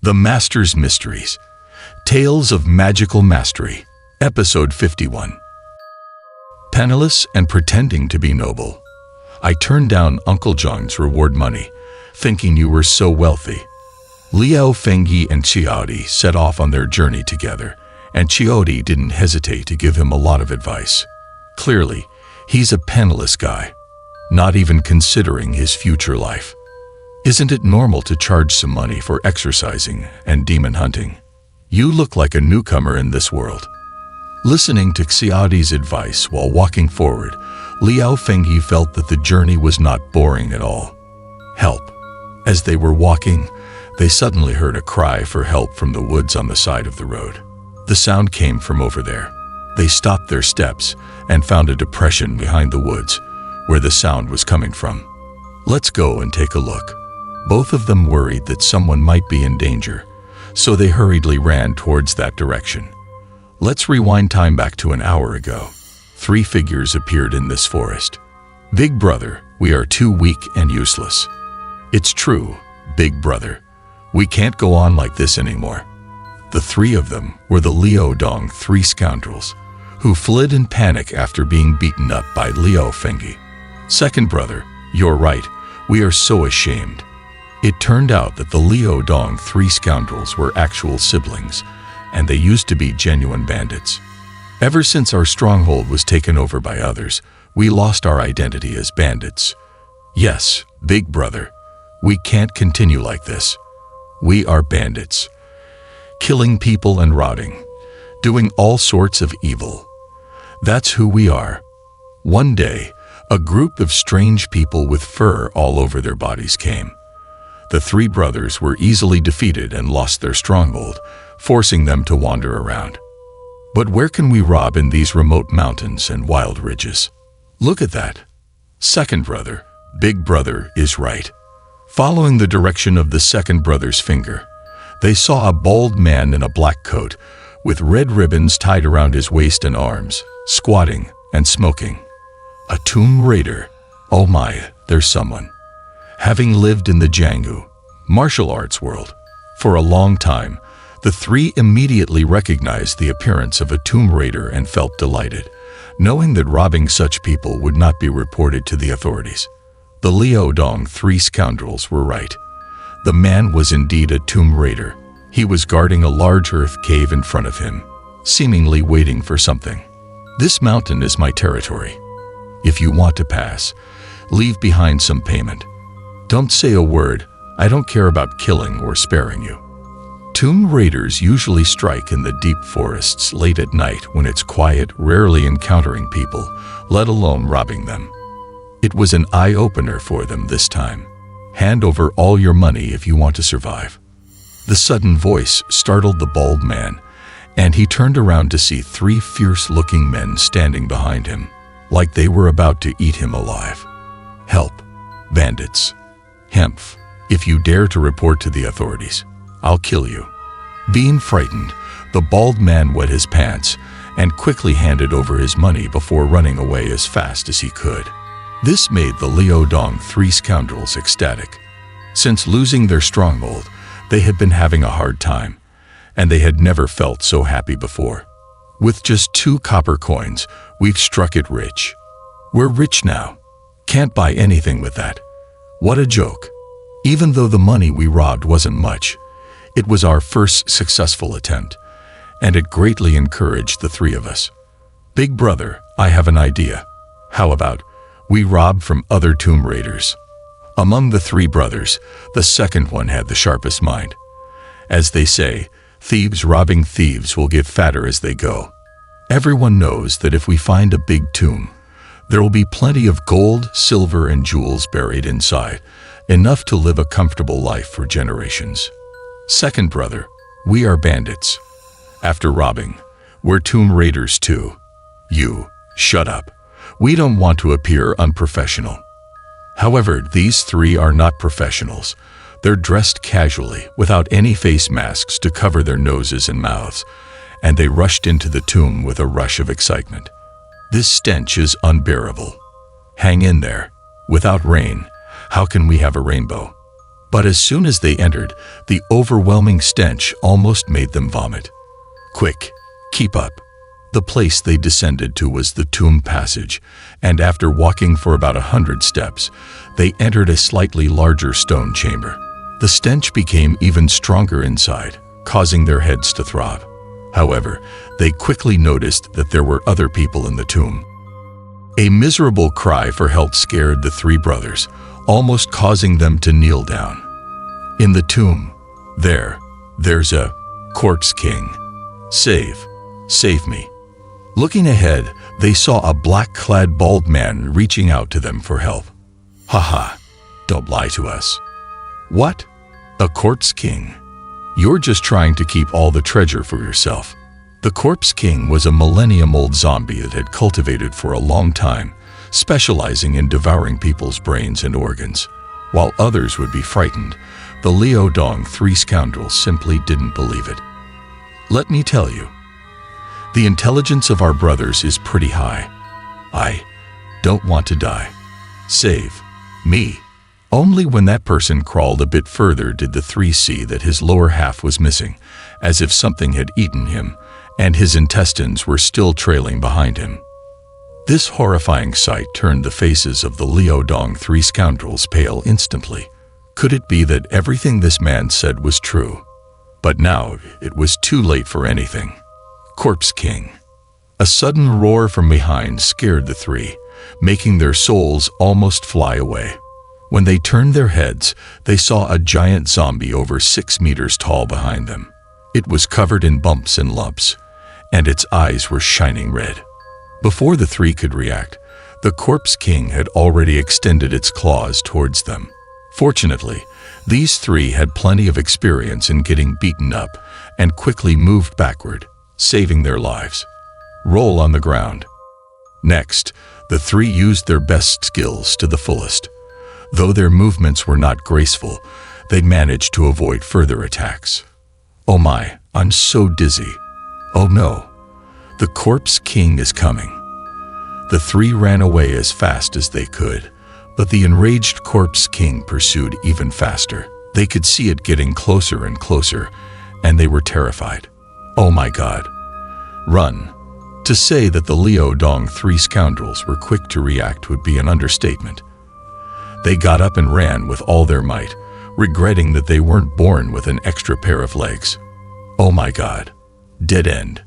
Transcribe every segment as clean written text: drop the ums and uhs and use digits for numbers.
The Master's Mysteries. Tales of Magical Mastery. Episode 51. Penniless and pretending to be noble. I turned down Uncle John's reward money, thinking you were so wealthy. Liao Fengyi and Qiaodi set off on their journey together, and Qiaodi didn't hesitate to give him a lot of advice. Clearly, he's a penniless guy, not even considering his future life. Isn't it normal to charge some money for exercising and demon hunting? You look like a newcomer in this world. Listening to Qiaodi's advice while walking forward, Liao Fengyi felt that the journey was not boring at all. Help. As they were walking, they suddenly heard a cry for help from the woods on the side of the road. The sound came from over there. They stopped their steps and found a depression behind the woods where the sound was coming from. Let's go and take a look. Both of them worried that someone might be in danger, so they hurriedly ran towards that direction. Let's rewind time back to an hour ago. 3 figures appeared in this forest. Big brother, we are too weak and useless. It's true, big brother. We can't go on like this anymore. The 3 of them were the Liao Dong 3 scoundrels, who fled in panic after being beaten up by Liao Fengyi. Second brother, you're right, we are so ashamed. It turned out that the Liao Dong 3 scoundrels were actual siblings, and they used to be genuine bandits. Ever since our stronghold was taken over by others, we lost our identity as bandits. Yes, big brother, we can't continue like this. We are bandits, killing people and rotting, doing all sorts of evil. That's who we are. One day, a group of strange people with fur all over their bodies came. The 3 brothers were easily defeated and lost their stronghold, forcing them to wander around. But where can we rob in these remote mountains and wild ridges? Look at that. Second brother, big brother, is right. Following the direction of the second brother's finger, they saw a bald man in a black coat with red ribbons tied around his waist and arms, squatting and smoking. A tomb raider. Oh my, there's someone. Having lived in the Jianghu martial arts world for a long time, the 3 immediately recognized the appearance of a tomb raider and felt delighted, knowing that robbing such people would not be reported to the authorities. The Liao Dong 3 scoundrels were right. The man was indeed a tomb raider. He was guarding a large earth cave in front of him, seemingly waiting for something. This mountain is my territory. If you want to pass, leave behind some payment. Don't say a word. I don't care about killing or sparing you. Tomb raiders usually strike in the deep forests late at night when it's quiet, rarely encountering people, let alone robbing them. It was an eye-opener for them this time. Hand over all your money if you want to survive. The sudden voice startled the bald man, and he turned around to see 3 fierce-looking men standing behind him, like they were about to eat him alive. Help, bandits. Hemph, if you dare to report to the authorities, I'll kill you. Being frightened, the bald man wet his pants and quickly handed over his money before running away as fast as he could. This made the Liao Dong 3 scoundrels ecstatic. Since losing their stronghold, they had been having a hard time, and they had never felt so happy before. With just 2 copper coins, we've struck it rich. We're rich now. Can't buy anything with that. What a joke. Even though the money we robbed wasn't much, it was our first successful attempt, and it greatly encouraged the 3 of us. Big brother, I have an idea. How about we rob from other tomb raiders? Among the 3 brothers, the second one had the sharpest mind. As they say, thieves robbing thieves will get fatter as they go. Everyone knows that if we find a big tomb, there will be plenty of gold, silver, and jewels buried inside, enough to live a comfortable life for generations. Second brother, we are bandits. After robbing, we're tomb raiders too. You, shut up. We don't want to appear unprofessional. However, these 3 are not professionals. They're dressed casually, without any face masks to cover their noses and mouths, and they rushed into the tomb with a rush of excitement. This stench is unbearable. Hang in there. Without rain, how can we have a rainbow? But as soon as they entered, the overwhelming stench almost made them vomit. Quick, keep up. The place they descended to was the tomb passage, and after walking for about 100 steps, they entered a slightly larger stone chamber. The stench became even stronger inside, causing their heads to throb. However, they quickly noticed that there were other people in the tomb. A miserable cry for help scared the three brothers, almost causing them to kneel down. In the tomb, there's a corpse king. Save me. Looking ahead, they saw a black-clad bald man reaching out to them for help. Haha, don't lie to us. What? A corpse king? You're just trying to keep all the treasure for yourself. The corpse king was a millennium-old zombie that had cultivated for a long time, specializing in devouring people's brains and organs. While others would be frightened, the Liaodong three scoundrels simply didn't believe it. Let me tell you, the intelligence of our brothers is pretty high. I don't want to die. Save me. Only when that person crawled a bit further did the three see that his lower half was missing, as if something had eaten him, and his intestines were still trailing behind him. This horrifying sight turned the faces of the Liaodong three scoundrels pale instantly. Could it be that everything this man said was true? But now it was too late for anything. Corpse King. A sudden roar from behind scared the three, making their souls almost fly away. When they turned their heads, they saw a giant zombie over 6 meters tall behind them. It was covered in bumps and lumps, and its eyes were shining red. Before the three could react, the Corpse King had already extended its claws towards them. Fortunately, these three had plenty of experience in getting beaten up and quickly moved backward, saving their lives. Roll on the ground. Next, the three used their best skills to the fullest. Though their movements were not graceful, they managed to avoid further attacks. Oh my, I'm so dizzy. Oh no, the Corpse King is coming. The three ran away as fast as they could, but the enraged Corpse King pursued even faster. They could see it getting closer and closer, and they were terrified. Oh my God. Run. To say that the Liaodong three scoundrels were quick to react would be an understatement. They got up and ran with all their might, regretting that they weren't born with an extra pair of legs. Oh my God. Dead end.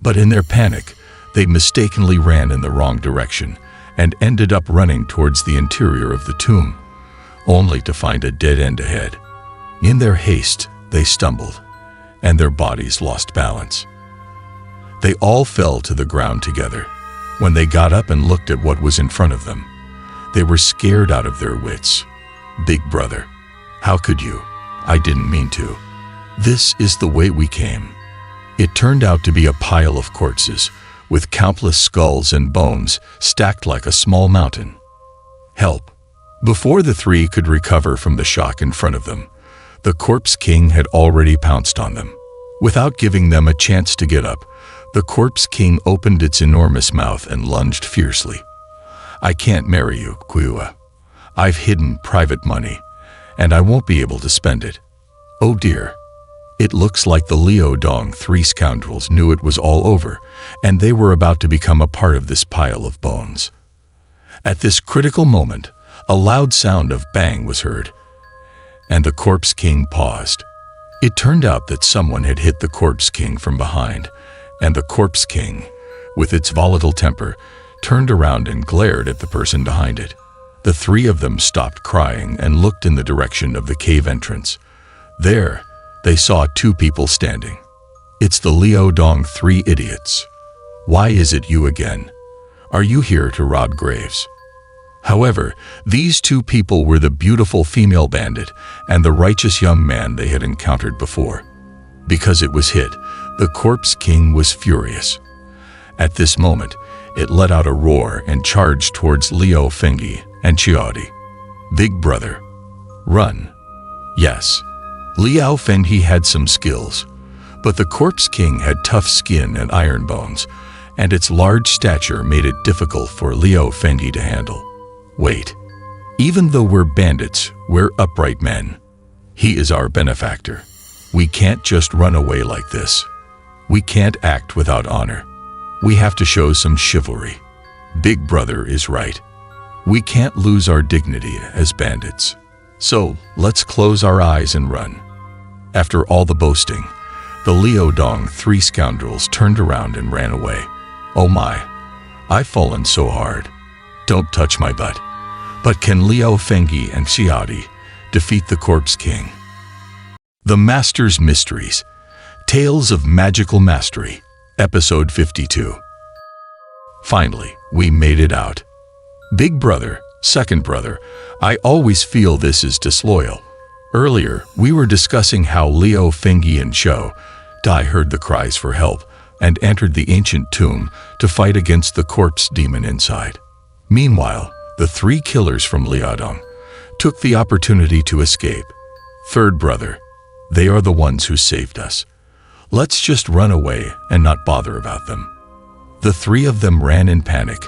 But in their panic, they mistakenly ran in the wrong direction and ended up running towards the interior of the tomb, only to find a dead end ahead. In their haste, they stumbled, and their bodies lost balance. They all fell to the ground together. When they got up and looked at what was in front of them, they were scared out of their wits. Big brother, how could you? I didn't mean to. This is the way we came. It turned out to be a pile of corpses, with countless skulls and bones stacked like a small mountain. Help! Before the three could recover from the shock in front of them, the Corpse King had already pounced on them. Without giving them a chance to get up, the Corpse King opened its enormous mouth and lunged fiercely. I can't marry you, Kuya. I've hidden private money, and I won't be able to spend it. Oh dear. It looks like the Liaodong three scoundrels knew it was all over, and they were about to become a part of this pile of bones. At this critical moment, a loud sound of bang was heard, and the Corpse King paused. It turned out that someone had hit the Corpse King from behind, and the Corpse King, with its volatile temper, turned around and glared at the person behind it. The three of them stopped crying and looked in the direction of the cave entrance. There, they saw two people standing. It's the Liaodong three idiots. Why is it you again? Are you here to rob graves? However, these two people were the beautiful female bandit and the righteous young man they had encountered before. Because it was hit, the Corpse King was furious. At this moment, it let out a roar and charged towards Liu Fengyi and Chiodi. Big brother. Run. Yes. Liu Fengyi had some skills, but the Corpse King had tough skin and iron bones, and its large stature made it difficult for Liu Fengyi to handle. Wait. Even though we're bandits, we're upright men. He is our benefactor. We can't just run away like this. We can't act without honor. We have to show some chivalry. Big Brother is right. We can't lose our dignity as bandits. So, let's close our eyes and run. After all the boasting, the Liaodong three scoundrels turned around and ran away. Oh my, I've fallen so hard. Don't touch my butt. But can Liao Fengyi and Xiaodi defeat the Corpse King? The Master's Mysteries. Tales of Magical Mastery. Episode 52. Finally, we made it out. Big Brother, Second Brother, I always feel this is disloyal. Earlier, we were discussing how Liao Fengyi and Xiao Dai heard the cries for help and entered the ancient tomb to fight against the corpse demon inside. Meanwhile, the three killers from Liaodong took the opportunity to escape. Third Brother, they are the ones who saved us. Let's just run away and not bother about them. The three of them ran in panic,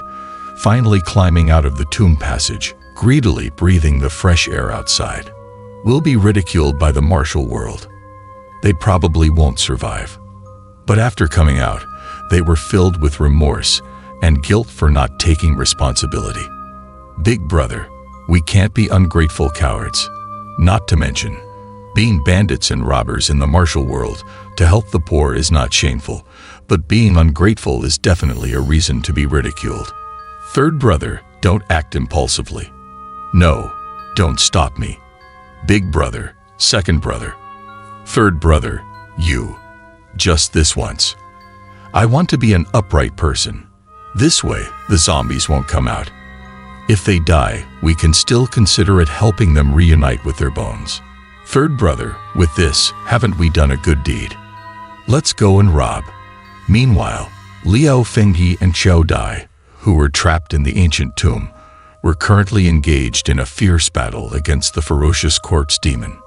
finally climbing out of the tomb passage, greedily breathing the fresh air outside. We'll be ridiculed by the martial world. They probably won't survive. But after coming out, they were filled with remorse and guilt for not taking responsibility. Big Brother, we can't be ungrateful cowards. Not to mention, being bandits and robbers in the martial world to help the poor is not shameful, but being ungrateful is definitely a reason to be ridiculed. Third Brother, don't act impulsively. No, don't stop me. Big Brother, Second Brother. Third Brother, you. Just this once. I want to be an upright person. This way, the zombies won't come out. If they die, we can still consider it helping them reunite with their bones. Third Brother, with this, haven't we done a good deed? Let's go and rob. Meanwhile, Liao Fengyi and Xiao Dai, who were trapped in the ancient tomb, were currently engaged in a fierce battle against the ferocious corpse demon.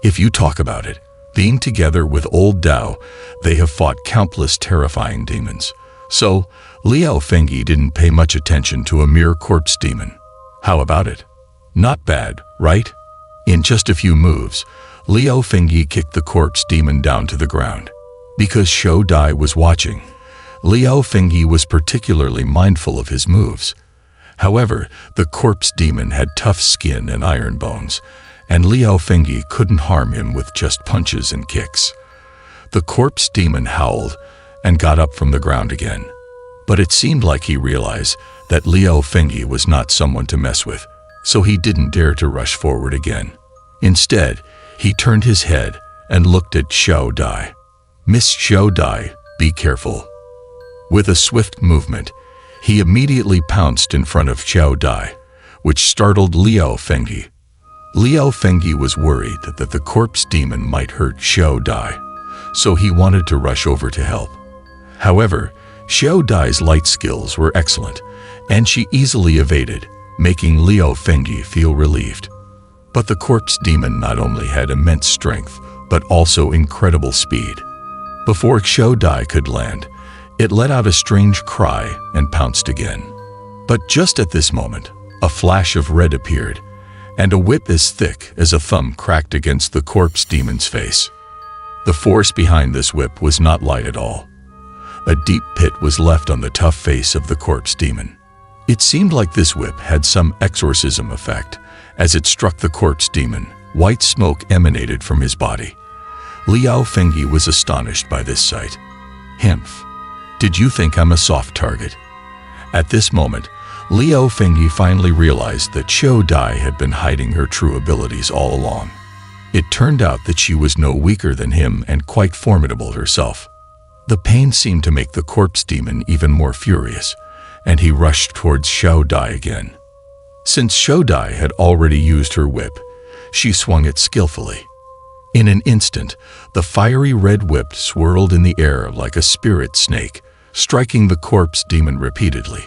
If you talk about it, being together with old Dao, they have fought countless terrifying demons. So, Liao Fengyi didn't pay much attention to a mere corpse demon. How about it? Not bad, right? In just a few moves, Liao Fengyi kicked the corpse demon down to the ground. Because Xiao Dai was watching, Liao Fengyi was particularly mindful of his moves. However, the corpse demon had tough skin and iron bones, and Liao Fengyi couldn't harm him with just punches and kicks. The corpse demon howled and got up from the ground again. But it seemed like he realized that Liao Fengyi was not someone to mess with, so he didn't dare to rush forward again. Instead, he turned his head and looked at Xiao Dai. Miss Xiao Dai, be careful. With a swift movement, he immediately pounced in front of Xiao Dai, which startled Liao Fengyi. Liao Fengyi was worried that the corpse demon might hurt Xiao Dai, so he wanted to rush over to help. However, Xiao Dai's light skills were excellent, and she easily evaded, making Liao Fengyi feel relieved. But the corpse demon not only had immense strength, but also incredible speed. Before Xiao Dai could land, it let out a strange cry and pounced again. But just at this moment, a flash of red appeared, and a whip as thick as a thumb cracked against the corpse demon's face. The force behind this whip was not light at all. A deep pit was left on the tough face of the corpse demon. It seemed like this whip had some exorcism effect. As it struck the corpse demon, white smoke emanated from his body. Liao Fengyi was astonished by this sight. Himph. Did you think I'm a soft target? At this moment, Liao Fengyi finally realized that Xiao Dai had been hiding her true abilities all along. It turned out that she was no weaker than him and quite formidable herself. The pain seemed to make the corpse demon even more furious, and he rushed towards Xiao Dai again. Since Xiao Dai had already used her whip, she swung it skillfully. In an instant, the fiery red whip swirled in the air like a spirit snake, striking the corpse demon repeatedly.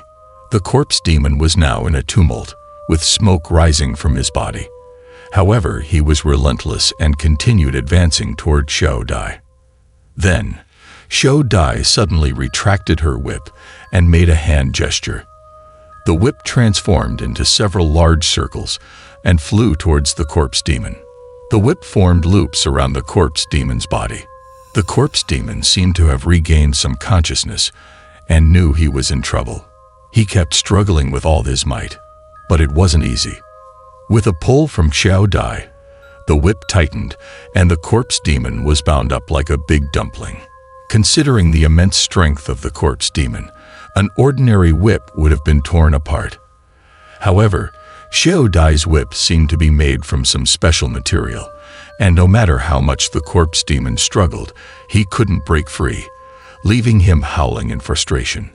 The corpse demon was now in a tumult, with smoke rising from his body. However, he was relentless and continued advancing toward Xiao Dai. Then, Xiao Dai suddenly retracted her whip and made a hand gesture. The whip transformed into several large circles and flew towards the corpse demon. The whip formed loops around the corpse demon's body. The corpse demon seemed to have regained some consciousness and knew he was in trouble. He kept struggling with all his might, but it wasn't easy. With a pull from Xiao Dai, the whip tightened and the corpse demon was bound up like a big dumpling. Considering the immense strength of the corpse demon, an ordinary whip would have been torn apart. However, Xiao Dai's whip seemed to be made from some special material, and no matter how much the corpse demon struggled, he couldn't break free, leaving him howling in frustration.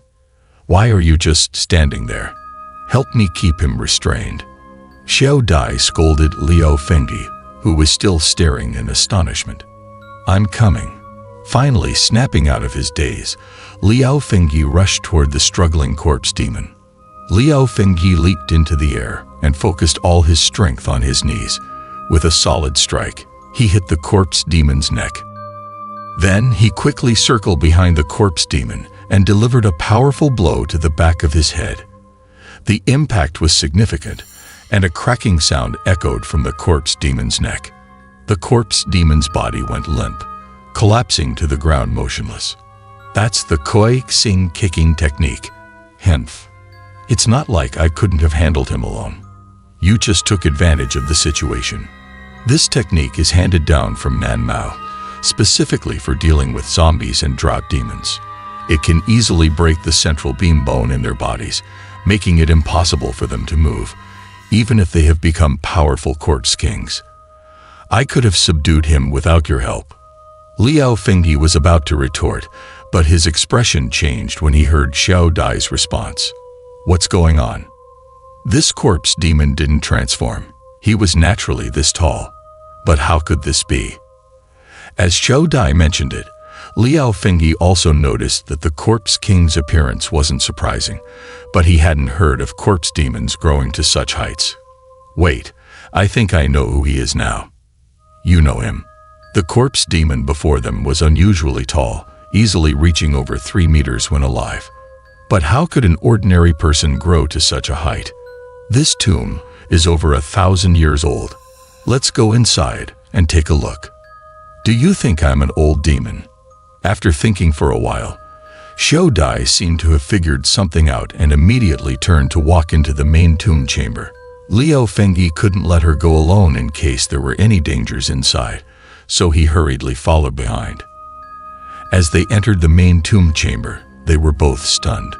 "Why are you just standing there? Help me keep him restrained." Xiao Dai scolded Liao Fengyi, who was still staring in astonishment. "I'm coming." Finally, snapping out of his daze, Liao Fengyi rushed toward the struggling corpse demon. Liao Fengyi leaped into the air and focused all his strength on his knees. With a solid strike, he hit the corpse demon's neck. Then he quickly circled behind the corpse demon and delivered a powerful blow to the back of his head. The impact was significant, and a cracking sound echoed from the corpse demon's neck. The corpse demon's body went limp, collapsing to the ground motionless. That's the Koi Xing kicking technique. Henf. It's not like I couldn't have handled him alone. You just took advantage of the situation. This technique is handed down from Nan Mao, specifically for dealing with zombies and drought demons. It can easily break the central beam bone in their bodies, making it impossible for them to move, even if they have become powerful corpse kings. I could have subdued him without your help. Liao Fengyi was about to retort, but his expression changed when he heard Xiao Dai's response. What's going on? This corpse demon didn't transform. He was naturally this tall. But how could this be? As Xiao Dai mentioned it, Liao Fengyi also noticed that the corpse king's appearance wasn't surprising, but he hadn't heard of corpse demons growing to such heights. Wait, I think I know who he is now. You know him. The corpse demon before them was unusually tall, easily reaching over 3 meters when alive. But how could an ordinary person grow to such a height? This tomb is over 1,000 years old. Let's go inside and take a look. Do you think I'm an old demon? After thinking for a while, Xiao Dai seemed to have figured something out and immediately turned to walk into the main tomb chamber. Liao Fengyi couldn't let her go alone in case there were any dangers inside, so he hurriedly followed behind. As they entered the main tomb chamber, they were both stunned.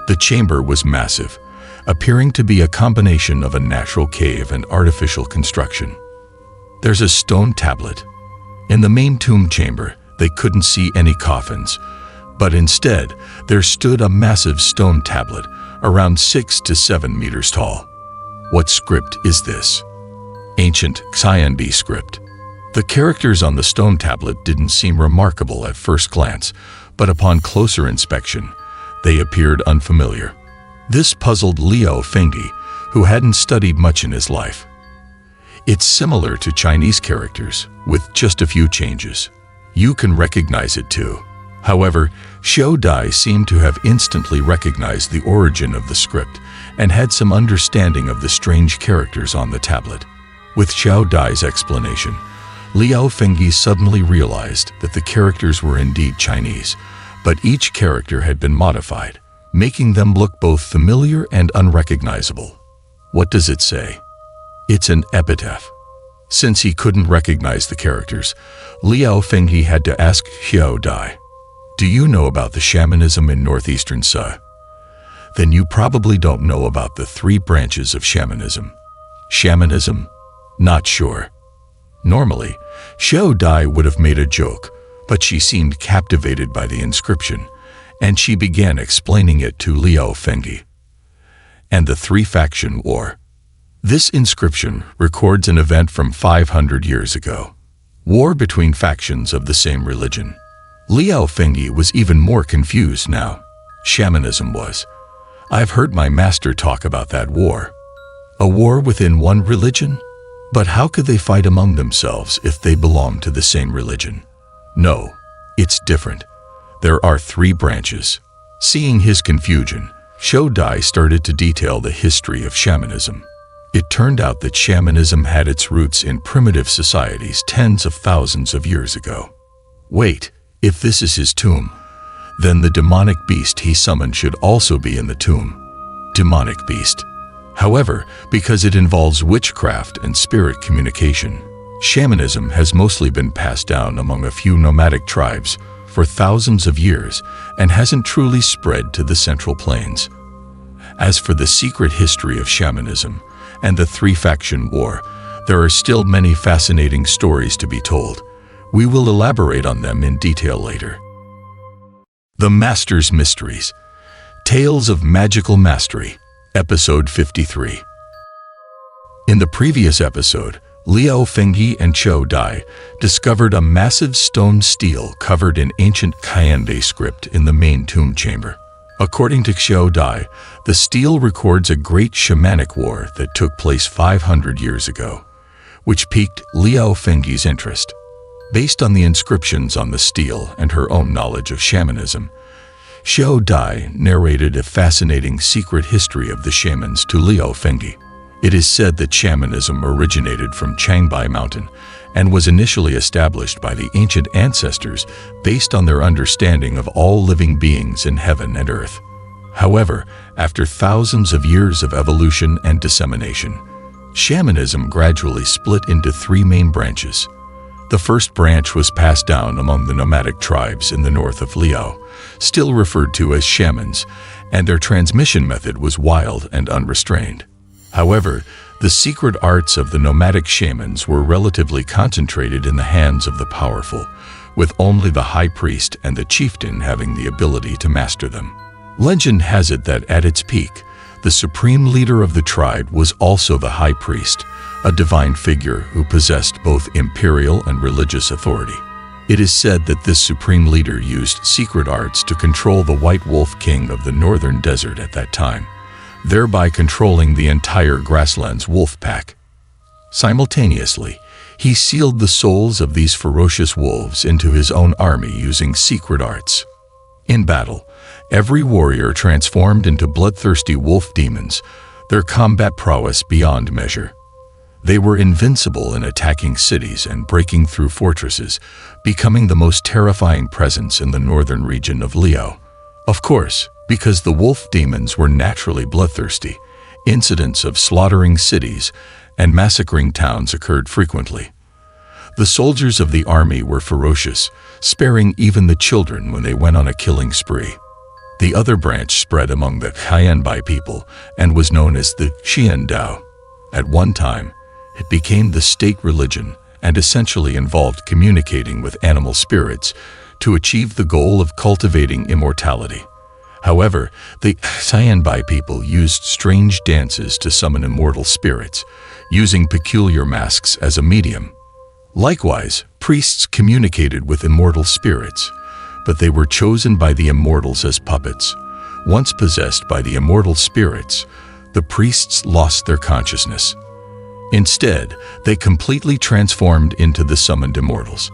The chamber was massive, appearing to be a combination of a natural cave and artificial construction. There's a stone tablet. In the main tomb chamber, they couldn't see any coffins, but instead, there stood a massive stone tablet, around 6 to 7 meters tall. What script is this? Ancient Xianbi script. The characters on the stone tablet didn't seem remarkable at first glance, but upon closer inspection, they appeared unfamiliar. This puzzled Liao Fengyi, who hadn't studied much in his life. It's similar to Chinese characters, with just a few changes. You can recognize it too. However, Xiao Dai seemed to have instantly recognized the origin of the script and had some understanding of the strange characters on the tablet. With Xiao Dai's explanation, Liao Fengyi suddenly realized that the characters were indeed Chinese, but each character had been modified, making them look both familiar and unrecognizable. What does it say? It's an epitaph. Since he couldn't recognize the characters, Liao Fengyi had to ask Xiao Dai, "Do you know about the shamanism in northeastern Sa?" Then you probably don't know about the 3 branches of shamanism. Shamanism? Not sure. Normally, Xiao Dai would have made a joke, but she seemed captivated by the inscription, and she began explaining it to Liao Fengyi. And the 3-faction war. This inscription records an event from 500 years ago. War between factions of the same religion. Liao Fengyi was even more confused now. Shamanism was. I've heard my master talk about that war. A war within one religion? But how could they fight among themselves if they belong to the same religion? No, it's different. There are 3 branches. Seeing his confusion, Xiao Dai started to detail the history of shamanism. It turned out that shamanism had its roots in primitive societies tens of thousands of years ago. Wait, if this is his tomb, then the demonic beast he summoned should also be in the tomb. Demonic beast. However, because it involves witchcraft and spirit communication, shamanism has mostly been passed down among a few nomadic tribes for thousands of years and hasn't truly spread to the Central Plains. As for the secret history of shamanism and the three-faction war, there are still many fascinating stories to be told. We will elaborate on them in detail later. The Master's Mysteries. Tales of Magical Mastery, Episode 53. In the previous episode, Liao Fengyi and Chou Dai discovered a massive stone stele covered in ancient Kayande script in the main tomb chamber. According to Chou Dai, the stele records a great shamanic war that took place 500 years ago, which piqued Liao Fengyi's interest. Based on the inscriptions on the stele and her own knowledge of shamanism, Chou Dai narrated a fascinating secret history of the shamans to Liao Fengyi. It is said that shamanism originated from Changbai Mountain and was initially established by the ancient ancestors based on their understanding of all living beings in heaven and earth. However, after thousands of years of evolution and dissemination, shamanism gradually split into three main branches. The first branch was passed down among the nomadic tribes in the north of Liao, still referred to as shamans, and their transmission method was wild and unrestrained. However, the secret arts of the nomadic shamans were relatively concentrated in the hands of the powerful, with only the high priest and the chieftain having the ability to master them. Legend has it that at its peak, the supreme leader of the tribe was also the high priest, a divine figure who possessed both imperial and religious authority. It is said that this supreme leader used secret arts to control the White Wolf King of the northern desert at that time, thereby controlling the entire grasslands wolf pack. Simultaneously, he sealed the souls of these ferocious wolves into his own army using secret arts. In battle, every warrior transformed into bloodthirsty wolf demons, their combat prowess beyond measure. They were invincible in attacking cities and breaking through fortresses, becoming the most terrifying presence in the northern region of Liao. Of course, because the wolf demons were naturally bloodthirsty, incidents of slaughtering cities and massacring towns occurred frequently. The soldiers of the army were ferocious, sparing even the children when they went on a killing spree. The other branch spread among the Qianbai people and was known as the Xian Dao. At one time, it became the state religion and essentially involved communicating with animal spirits to achieve the goal of cultivating immortality. However, the Qianbai people used strange dances to summon immortal spirits, using peculiar masks as a medium. Likewise, priests communicated with immortal spirits, but they were chosen by the immortals as puppets. Once possessed by the immortal spirits, the priests lost their consciousness. Instead, they completely transformed into the summoned immortals.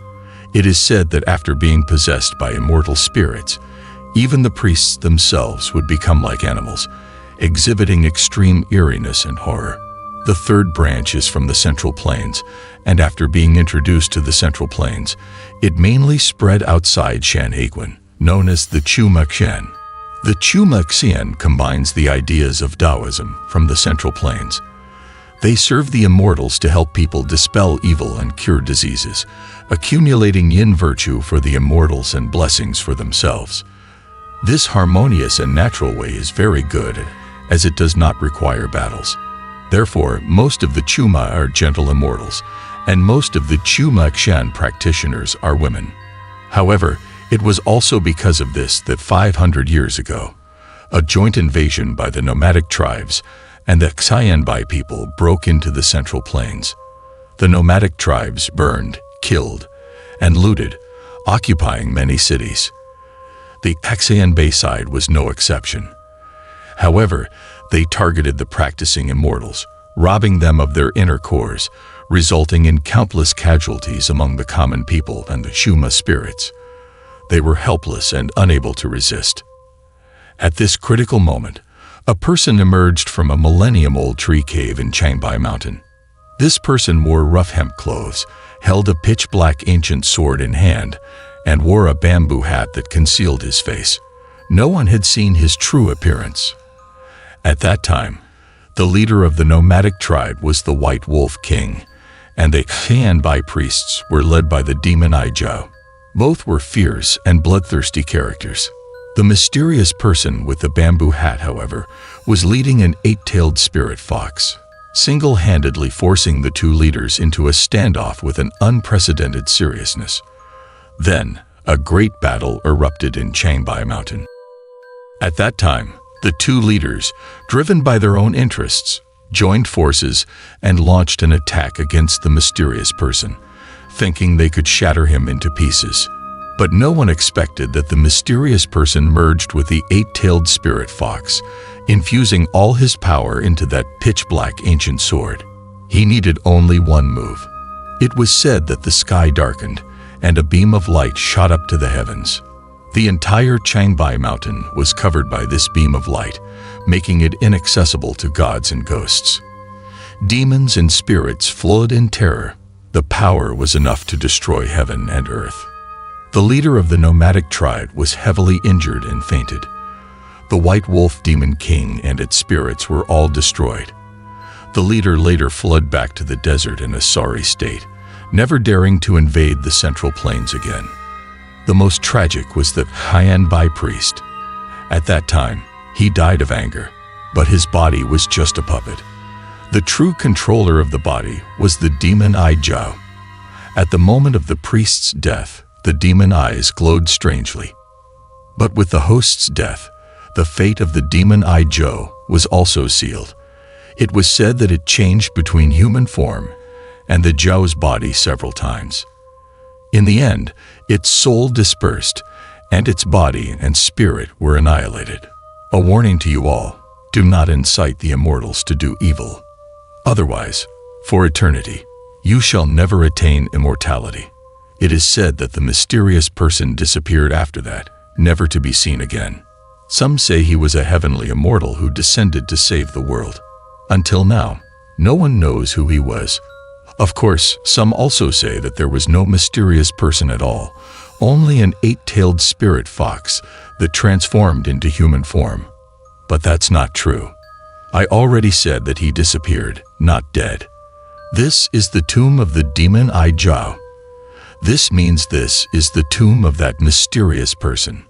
It is said that after being possessed by immortal spirits, even the priests themselves would become like animals, exhibiting extreme eeriness and horror. The third branch is from the Central Plains, and after being introduced to the Central Plains, it mainly spread outside Shanhaiguan, known as the Chumaxian. The Chumaxian combines the ideas of Taoism from the Central Plains. They serve the immortals to help people dispel evil and cure diseases, accumulating yin virtue for the immortals and blessings for themselves. This harmonious and natural way is very good, as it does not require battles. Therefore, most of the Chuma are gentle immortals, and most of the Chumaxian practitioners are women. However, it was also because of this that 500 years ago, a joint invasion by the nomadic tribes and the Qianbai people broke into the Central Plains. The nomadic tribes burned, killed, and looted, occupying many cities. The Qianbai side was no exception. However, they targeted the practicing immortals, robbing them of their inner cores, resulting in countless casualties among the common people and the Chuma spirits. They were helpless and unable to resist. At this critical moment, A person emerged from a millennium-old tree cave in Changbai Mountain. This person wore rough hemp clothes, held a pitch-black ancient sword in hand, and wore a bamboo hat that concealed his face. No one had seen his true appearance. At that time, the leader of the nomadic tribe was the White Wolf King, and the Qianbai priests were led by the demon Aizhao. Both were fierce and bloodthirsty characters. The mysterious person with the bamboo hat, however, was leading an eight-tailed spirit fox, single-handedly forcing the two leaders into a standoff with an unprecedented seriousness. Then, a great battle erupted in Changbai Mountain. At that time, the two leaders, driven by their own interests, joined forces and launched an attack against the mysterious person, thinking they could shatter him into pieces. But no one expected that the mysterious person merged with the eight-tailed spirit fox, infusing all his power into that pitch-black ancient sword. He needed only one move. It was said that the sky darkened, and a beam of light shot up to the heavens. The entire Changbai Mountain was covered by this beam of light, making it inaccessible to gods and ghosts. Demons and spirits fled in terror. The power was enough to destroy heaven and earth. The leader of the nomadic tribe was heavily injured and fainted. The White Wolf Demon King and its spirits were all destroyed. The leader later fled back to the desert in a sorry state, never daring to invade the Central Plains again. The most tragic was the Qianbai priest. At that time, he died of anger, but his body was just a puppet. The true controller of the body was the demon Aizhao. At the moment of the priest's death, the demon eyes glowed strangely. But with the host's death, the fate of the demon Aizhao was also sealed. It was said that it changed between human form and the Zhao's body several times. In the end, its soul dispersed, and its body and spirit were annihilated. A warning to you all, do not incite the immortals to do evil. Otherwise, for eternity, you shall never attain immortality. It is said that the mysterious person disappeared after that, never to be seen again. Some say he was a heavenly immortal who descended to save the world. Until now, no one knows who he was. Of course, some also say that there was no mysterious person at all, only an eight-tailed spirit fox that transformed into human form. But that's not true. I already said that he disappeared, not dead. This is the tomb of the demon Aizhao. This means this is the tomb of that mysterious person.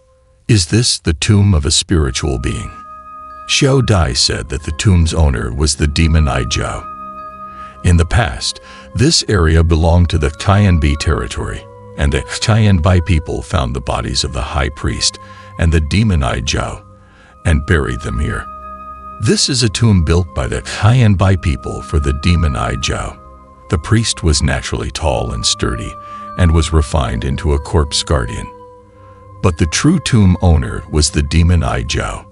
Is this the tomb of a spiritual being? Xiao Dai said that the tomb's owner was the demon Aizhao. In the past, this area belonged to the Qianbai territory, and the Qianbai people found the bodies of the high priest and the demon Aizhao and buried them here. This is a tomb built by the Qianbai people for the demon Aizhao. The priest was naturally tall and sturdy and was refined into a corpse guardian. But the true tomb owner was the demon Aizhao.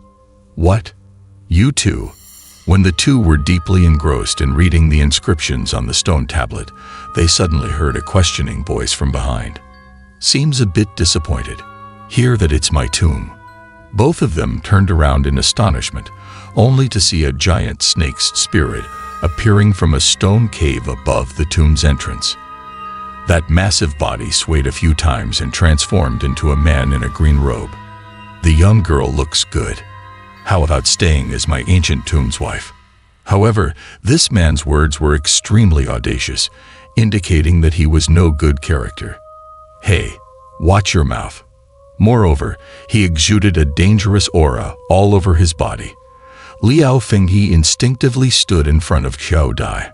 What? You too? When the two were deeply engrossed in reading the inscriptions on the stone tablet, they suddenly heard a questioning voice from behind. Seems a bit disappointed. Hear that it's my tomb. Both of them turned around in astonishment, only to see a giant snake's spirit appearing from a stone cave above the tomb's entrance. That massive body swayed a few times and transformed into a man in a green robe. The young girl looks good. How about staying as my ancient tomb's wife? However, this man's words were extremely audacious, indicating that he was no good character. Hey, watch your mouth. Moreover, he exuded a dangerous aura all over his body. Liao Fenghe instinctively stood in front of Xiao Dai.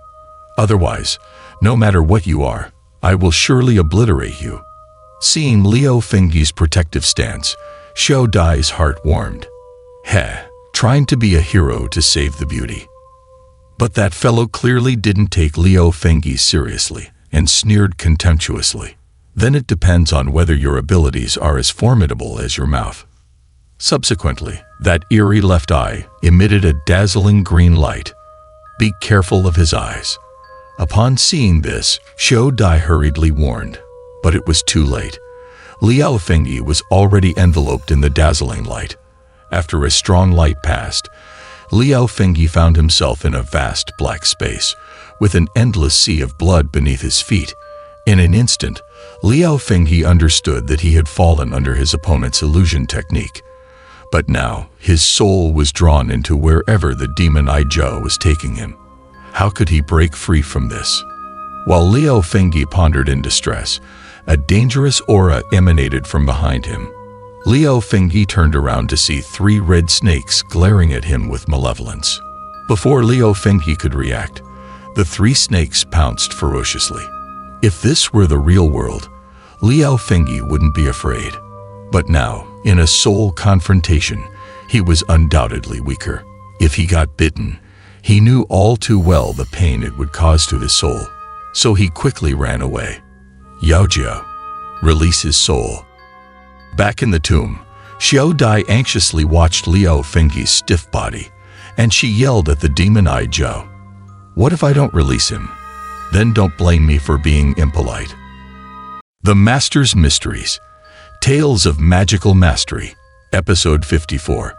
Otherwise, no matter what you are, I will surely obliterate you. Seeing Liao Fenghe's protective stance, Xiao Dai's heart warmed. Heh, trying to be a hero to save the beauty. But that fellow clearly didn't take Liao Fenghe seriously and sneered contemptuously. Then it depends on whether your abilities are as formidable as your mouth. Subsequently, that eerie left eye emitted a dazzling green light. Be careful of his eyes. Upon seeing this, Xiao Dai hurriedly warned, but it was too late. Liao Fenghe was already enveloped in the dazzling light. After a strong light passed, Liao Fengyi found himself in a vast black space, with an endless sea of blood beneath his feet. In an instant, Liao Fengyi understood that he had fallen under his opponent's illusion technique. But now, his soul was drawn into wherever the demon Aizhou was taking him. How could he break free from this? While Liao Fengyi pondered in distress, a dangerous aura emanated from behind him. Liao Fengyi turned around to see 3 red snakes glaring at him with malevolence. Before Liao Fengyi could react, the 3 snakes pounced ferociously. If this were the real world, Liao Fengyi wouldn't be afraid. But now, in a soul confrontation, he was undoubtedly weaker. If he got bitten, he knew all too well the pain it would cause to his soul. So he quickly ran away. Yaojiao, release his soul. Back in the tomb, Xiao Dai anxiously watched Liao Fengyi's stiff body, and she yelled at the demon Aizhou. What if I don't release him? Then don't blame me for being impolite. The Master's Mysteries. Tales of Magical Mastery, Episode 54.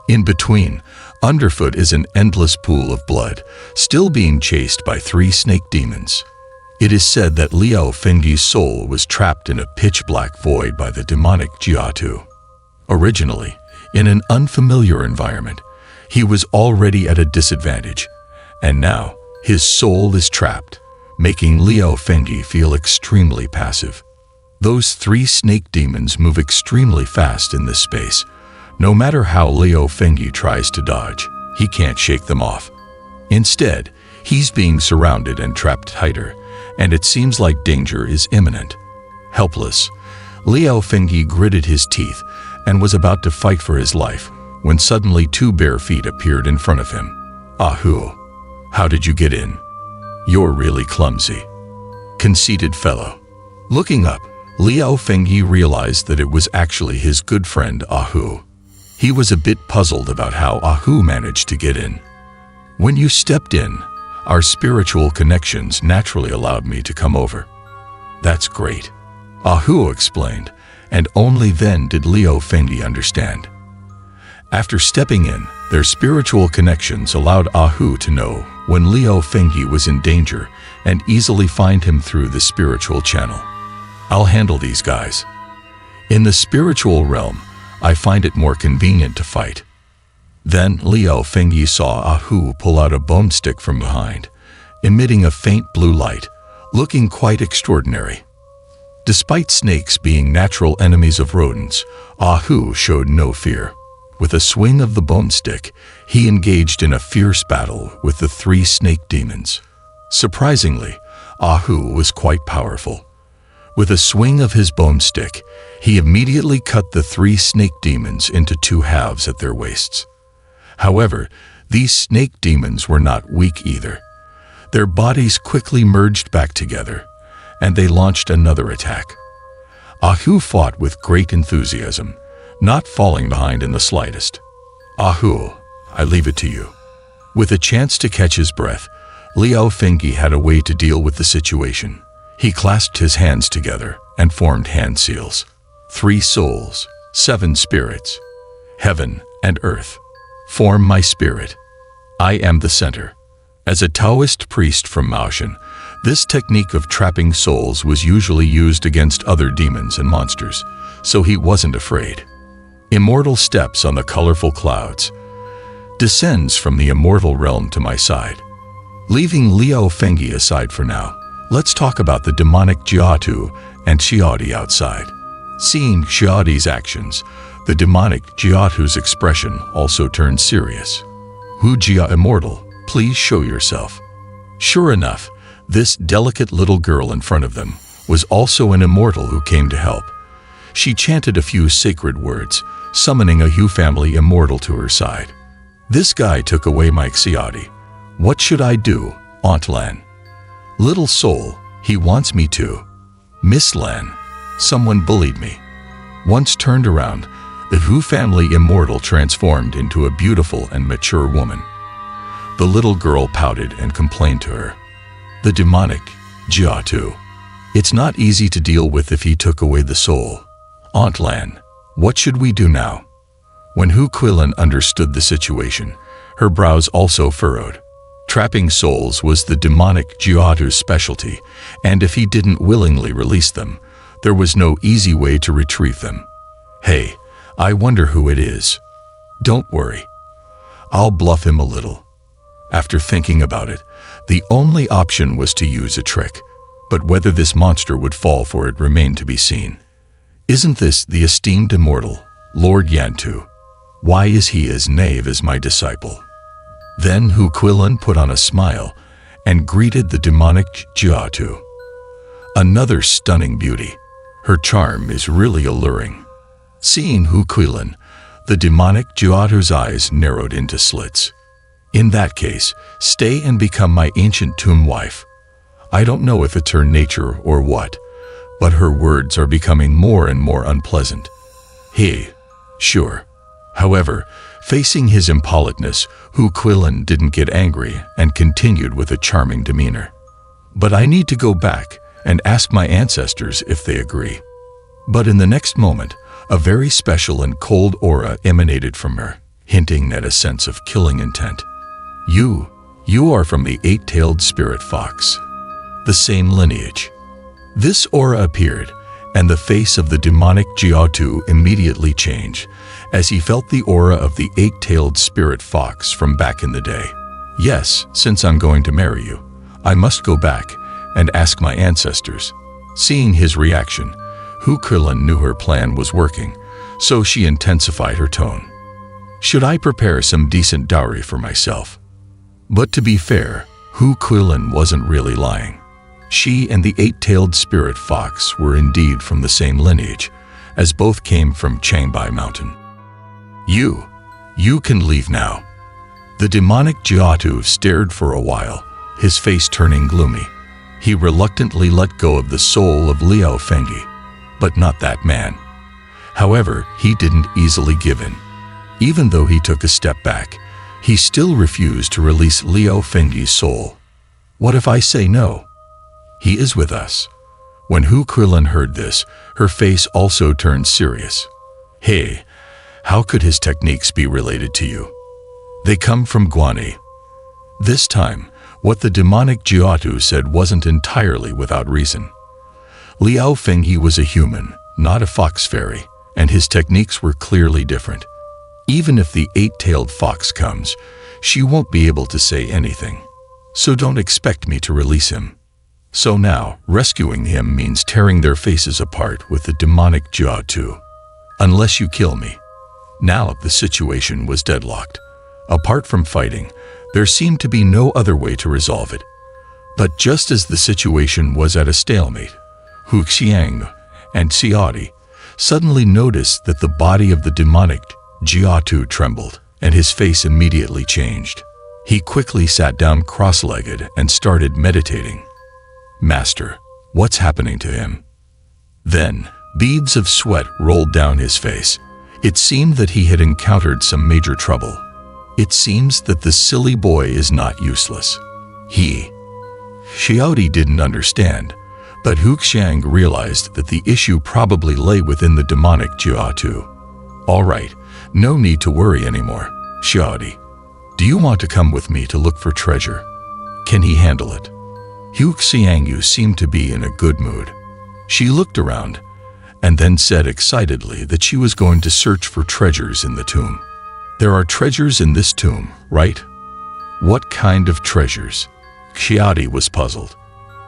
In between, underfoot is an endless pool of blood, still being chased by 3 snake demons. It is said that Liao Fengyi's soul was trapped in a pitch-black void by the demonic Jiatu. Originally, in an unfamiliar environment, he was already at a disadvantage, and now his soul is trapped, making Liao Fengyi feel extremely passive. Those 3 snake demons move extremely fast in this space. No matter how Liao Fengyi tries to dodge, he can't shake them off. Instead, he's being surrounded and trapped tighter, and it seems like danger is imminent. Helpless, Liao Fengyi gritted his teeth and was about to fight for his life when suddenly 2 bare feet appeared in front of him. Ahu, how did you get in? You're really clumsy. Conceited fellow. Looking up, Liao Fengyi realized that it was actually his good friend Ahu. He was a bit puzzled about how Ahu managed to get in. When you stepped in, our spiritual connections naturally allowed me to come over. That's great, Ahu explained, and only then did Liao Fengyi understand. After stepping in, their spiritual connections allowed Ahu to know when Liao Fengyi was in danger and easily find him through the spiritual channel. I'll handle these guys. In the spiritual realm, I find it more convenient to fight. Then Liao Fengyi saw Ahu pull out a bone stick from behind, emitting a faint blue light, looking quite extraordinary. Despite snakes being natural enemies of rodents, Ahu showed no fear. With a swing of the bone stick, he engaged in a fierce battle with the 3 snake demons. Surprisingly, Ahu was quite powerful. With a swing of his bone stick, he immediately cut the 3 snake demons into 2 halves at their waists. However, these snake demons were not weak either. Their bodies quickly merged back together, and they launched another attack. Ahu fought with great enthusiasm, not falling behind in the slightest. Ahu, I leave it to you. With a chance to catch his breath, Liao Fengyi had a way to deal with the situation. He clasped his hands together and formed hand seals. 3 souls, 7 spirits, heaven and earth. Form my spirit. I am the center. As a Taoist priest from Maoshan, this technique of trapping souls was usually used against other demons and monsters, so he wasn't afraid. Immortal steps on the colorful clouds. Descends from the immortal realm to my side. Leaving Liao Fengyi aside for now, let's talk about the demonic Jiatu and Xiaodi outside. Seeing Xiaodi's actions, the demonic Jiatu's expression also turned serious. Hu Jia Immortal, please show yourself. Sure enough, this delicate little girl in front of them was also an immortal who came to help. She chanted a few sacred words, summoning a Hu family immortal to her side. This guy took away my Xiaodi. What should I do, Aunt Lan? Little soul, he wants me to. Miss Lan, someone bullied me. Once turned around, the Hu family immortal transformed into a beautiful and mature woman. The little girl pouted and complained to her. The demonic Jiatu. It's not easy to deal with if he took away the soul. Aunt Lan, what should we do now? When Hu Quilin understood the situation, her brows also furrowed. Trapping souls was the demonic Jiaotu's specialty, and if he didn't willingly release them, there was no easy way to retrieve them. Hey, I wonder who it is. Don't worry. I'll bluff him a little. After thinking about it, the only option was to use a trick, but whether this monster would fall for it remained to be seen. Isn't this the esteemed immortal, Lord Yantu? Why is he as knave as my disciple? Then Hu Quilin put on a smile and greeted the demonic Jiaotu. Another stunning beauty. Her charm is really alluring. Seeing Hu Quilin, the demonic Jiaotu's eyes narrowed into slits. In that case, stay and become my ancient tomb wife. I don't know if it's her nature or what, but her words are becoming more and more unpleasant. Hey, sure. However, facing his impoliteness, Hu Quilin didn't get angry and continued with a charming demeanor. But I need to go back and ask my ancestors if they agree. But in the next moment, a very special and cold aura emanated from her, hinting at a sense of killing intent. You are from the eight-tailed spirit fox, the same lineage. This aura appeared, and the face of the demonic Jiaotu immediately changed, as he felt the aura of the eight-tailed spirit fox from back in the day. Yes, since I'm going to marry you, I must go back and ask my ancestors. Seeing his reaction, Hu Quilin knew her plan was working, so she intensified her tone. Should I prepare some decent dowry for myself? But to be fair, Hu Quilin wasn't really lying. She and the eight-tailed spirit fox were indeed from the same lineage, as both came from Changbai Mountain. You can leave now. The demonic Jiaotu stared for a while, his face turning gloomy. He reluctantly let go of the soul of Liao Fengyi, but not that man. However, he didn't easily give in. Even though he took a step back, he still refused to release Liao Fengyi's soul. What if I say no? He is with us. When Hu Quilin heard this, her face also turned serious. Hey, how could his techniques be related to you? They come from Guani. This time, what the demonic Jiaotu said wasn't entirely without reason. Liao Fengyi was a human, not a fox fairy, and his techniques were clearly different. Even if the eight-tailed fox comes, she won't be able to say anything. So don't expect me to release him. So now, rescuing him means tearing their faces apart with the demonic Jiaotu. Unless you kill me. Now the situation was deadlocked. Apart from fighting, there seemed to be no other way to resolve it. But just as the situation was at a stalemate, Hu Xiang and Xiaodi suddenly noticed that the body of the demonic Jiaotu trembled, and his face immediately changed. He quickly sat down cross-legged and started meditating. Master, what's happening to him? Then, beads of sweat rolled down his face. It seemed that he had encountered some major trouble. It seems that the silly boy is not useless. Xiaodi didn't understand, but Hu Xiang realized that the issue probably lay within the demonic Jiaotu. All right, no need to worry anymore, Xiaodi. Do you want to come with me to look for treasure? Can he handle it? Hu Xiangyu seemed to be in a good mood. She looked around and then said excitedly that she was going to search for treasures in the tomb. There are treasures in this tomb, right? What kind of treasures? Xiaodi was puzzled.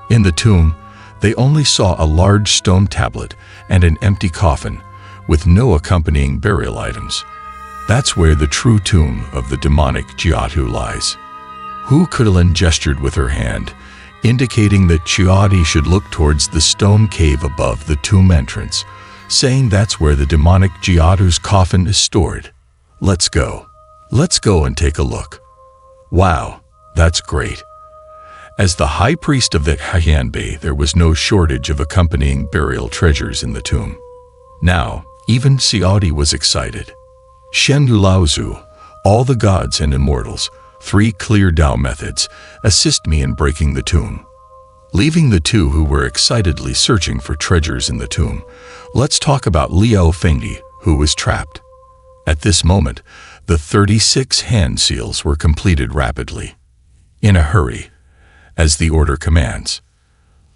In the tomb, they only saw a large stone tablet and an empty coffin, with no accompanying burial items. That's where the true tomb of the demonic Jiaotu lies. Hu Quilin gestured with her hand, indicating that Xiaodi should look towards the stone cave above the tomb entrance, saying that's where the demonic Jiaotu's coffin is stored. Let's go. Let's go and take a look. Wow, that's great. As the high priest of the Haiyanbei, there was no shortage of accompanying burial treasures in the tomb. Now, even Xiaodi was excited. Shen Laozu, all the gods and immortals, 3 clear Tao methods, assist me in breaking the tomb. Leaving the two who were excitedly searching for treasures in the tomb, let's talk about Liao Fengyi, who was trapped. At this moment, the 36 hand seals were completed rapidly, in a hurry, as the order commands.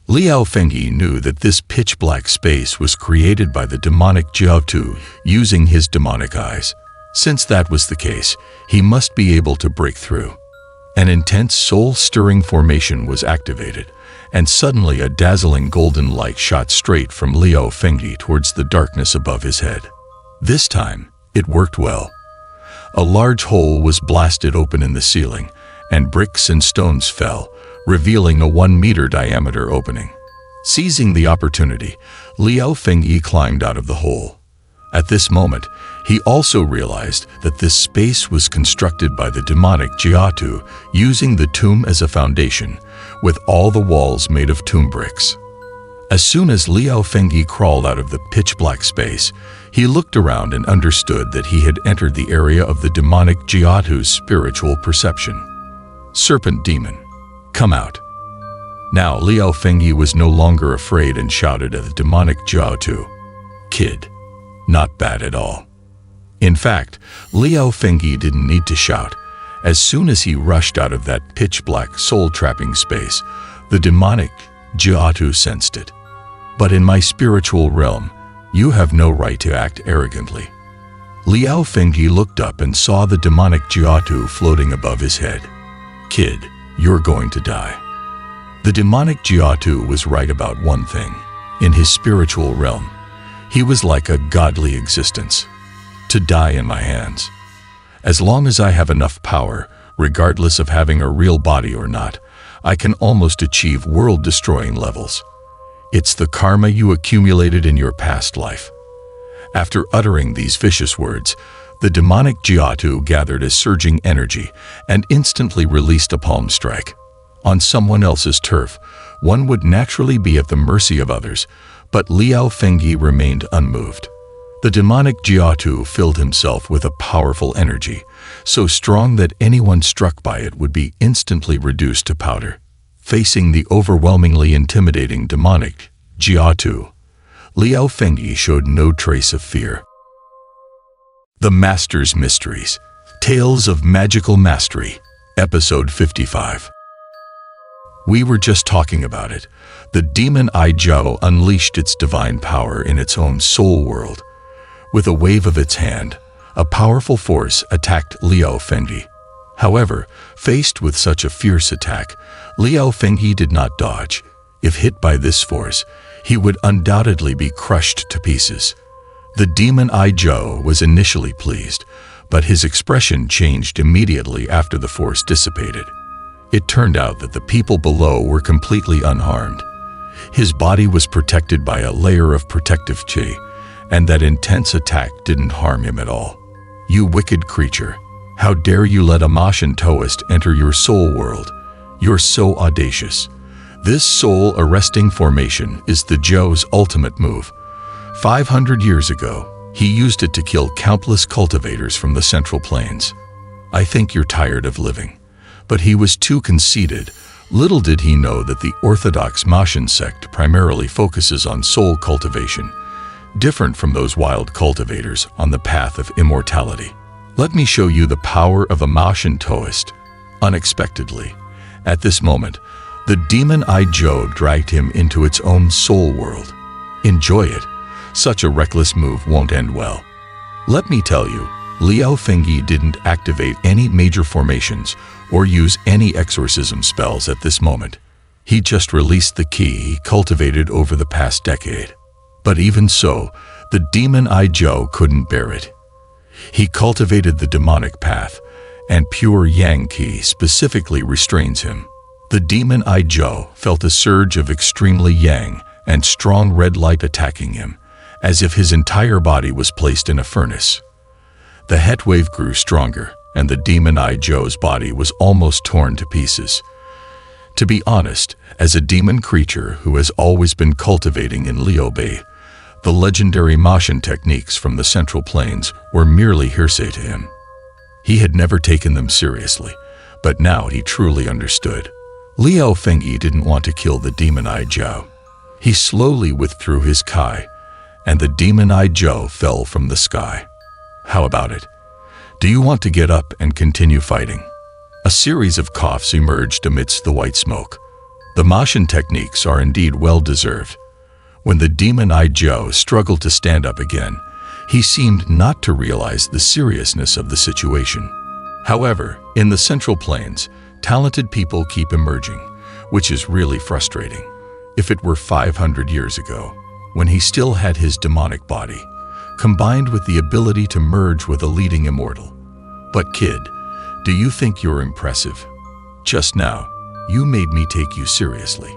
Liao Fengyi knew that this pitch-black space was created by the demonic Jiao using his demonic eyes. Since that was the case, he must be able to break through. An intense soul-stirring formation was activated, and suddenly a dazzling golden light shot straight from Liao Fengyi towards the darkness above his head. This time, it worked well. A large hole was blasted open in the ceiling, and bricks and stones fell, revealing a 1-meter diameter opening. Seizing the opportunity, Liao Fengyi climbed out of the hole. At this moment, he also realized that this space was constructed by the demonic Jiatu, using the tomb as a foundation, with all the walls made of tomb bricks. As soon as Liao Fengyi crawled out of the pitch-black space, he looked around and understood that he had entered the area of the demonic Jiatu's spiritual perception. Serpent demon, come out. Now Liao Fengyi was no longer afraid and shouted at the demonic Jiatu. Kid, not bad at all. In fact, Liao Fengyi didn't need to shout. As soon as he rushed out of that pitch-black soul-trapping space, the demonic Jiatu sensed it. But in my spiritual realm, you have no right to act arrogantly. Liao Fengyi looked up and saw the demonic Jiatu floating above his head. Kid, you're going to die. The demonic Jiatu was right about one thing. In his spiritual realm, he was like a godly existence. To die in my hands. As long as I have enough power, regardless of having a real body or not, I can almost achieve world-destroying levels. It's the karma you accumulated in your past life. After uttering these vicious words, the demonic Jiatu gathered a surging energy and instantly released a palm strike. On someone else's turf, one would naturally be at the mercy of others, but Liao Fengyi remained unmoved. The demonic Jiatu filled himself with a powerful energy, so strong that anyone struck by it would be instantly reduced to powder. Facing the overwhelmingly intimidating demonic Jiatu, Liao Fengyi showed no trace of fear. The Master's Mysteries, Tales of Magical Mastery, Episode 55. We were just talking about it. The demon Ai Jiao unleashed its divine power in its own soul world. With a wave of its hand, a powerful force attacked Liao Fengyi. However, faced with such a fierce attack, Liao Fengyi did not dodge. If hit by this force, he would undoubtedly be crushed to pieces. The demon Ai Jiao was initially pleased, but his expression changed immediately after the force dissipated. It turned out that the people below were completely unharmed. His body was protected by a layer of protective qi, and that intense attack didn't harm him at all. You wicked creature, how dare you let a Martian Taoist enter your soul world? You're so audacious. This soul-arresting formation is the Zhou's ultimate move. 500 years ago, he used it to kill countless cultivators from the Central Plains. I think you're tired of living. But he was too conceited. Little did he know that the Orthodox Martian sect primarily focuses on soul cultivation, different from those wild cultivators on the path of immortality. Let me show you the power of a Martian Taoist. Unexpectedly, at this moment, the demon Ai Jiao dragged him into its own soul world. Enjoy it. Such a reckless move won't end well. Let me tell you, Liao Fengyi didn't activate any major formations or use any exorcism spells at this moment. He just released the qi he cultivated over the past decade. But even so, the demon Ai Jiao couldn't bear it. He cultivated the demonic path, and pure yang qi specifically restrains him. The demon Ai Jiao felt a surge of extremely yang and strong red light attacking him, as if his entire body was placed in a furnace. The heat wave grew stronger, and the demon Ai Jiao's body was almost torn to pieces. To be honest, as a demon creature who has always been cultivating in Liao Bei, the legendary Martian techniques from the Central Plains were merely hearsay to him. He had never taken them seriously, but now he truly understood. Liao Fengyi didn't want to kill the demon Ai Jiao. He slowly withdrew his qi, and the demon Ai Jiao fell from the sky. How about it? Do you want to get up and continue fighting? A series of coughs emerged amidst the white smoke. The Martian techniques are indeed well-deserved. When the demon-eyed Joe struggled to stand up again, he seemed not to realize the seriousness of the situation. However, in the Central Plains, talented people keep emerging, which is really frustrating. If it were 500 years ago, when he still had his demonic body, combined with the ability to merge with a leading immortal. But kid, do you think you're impressive? Just now, you made me take you seriously.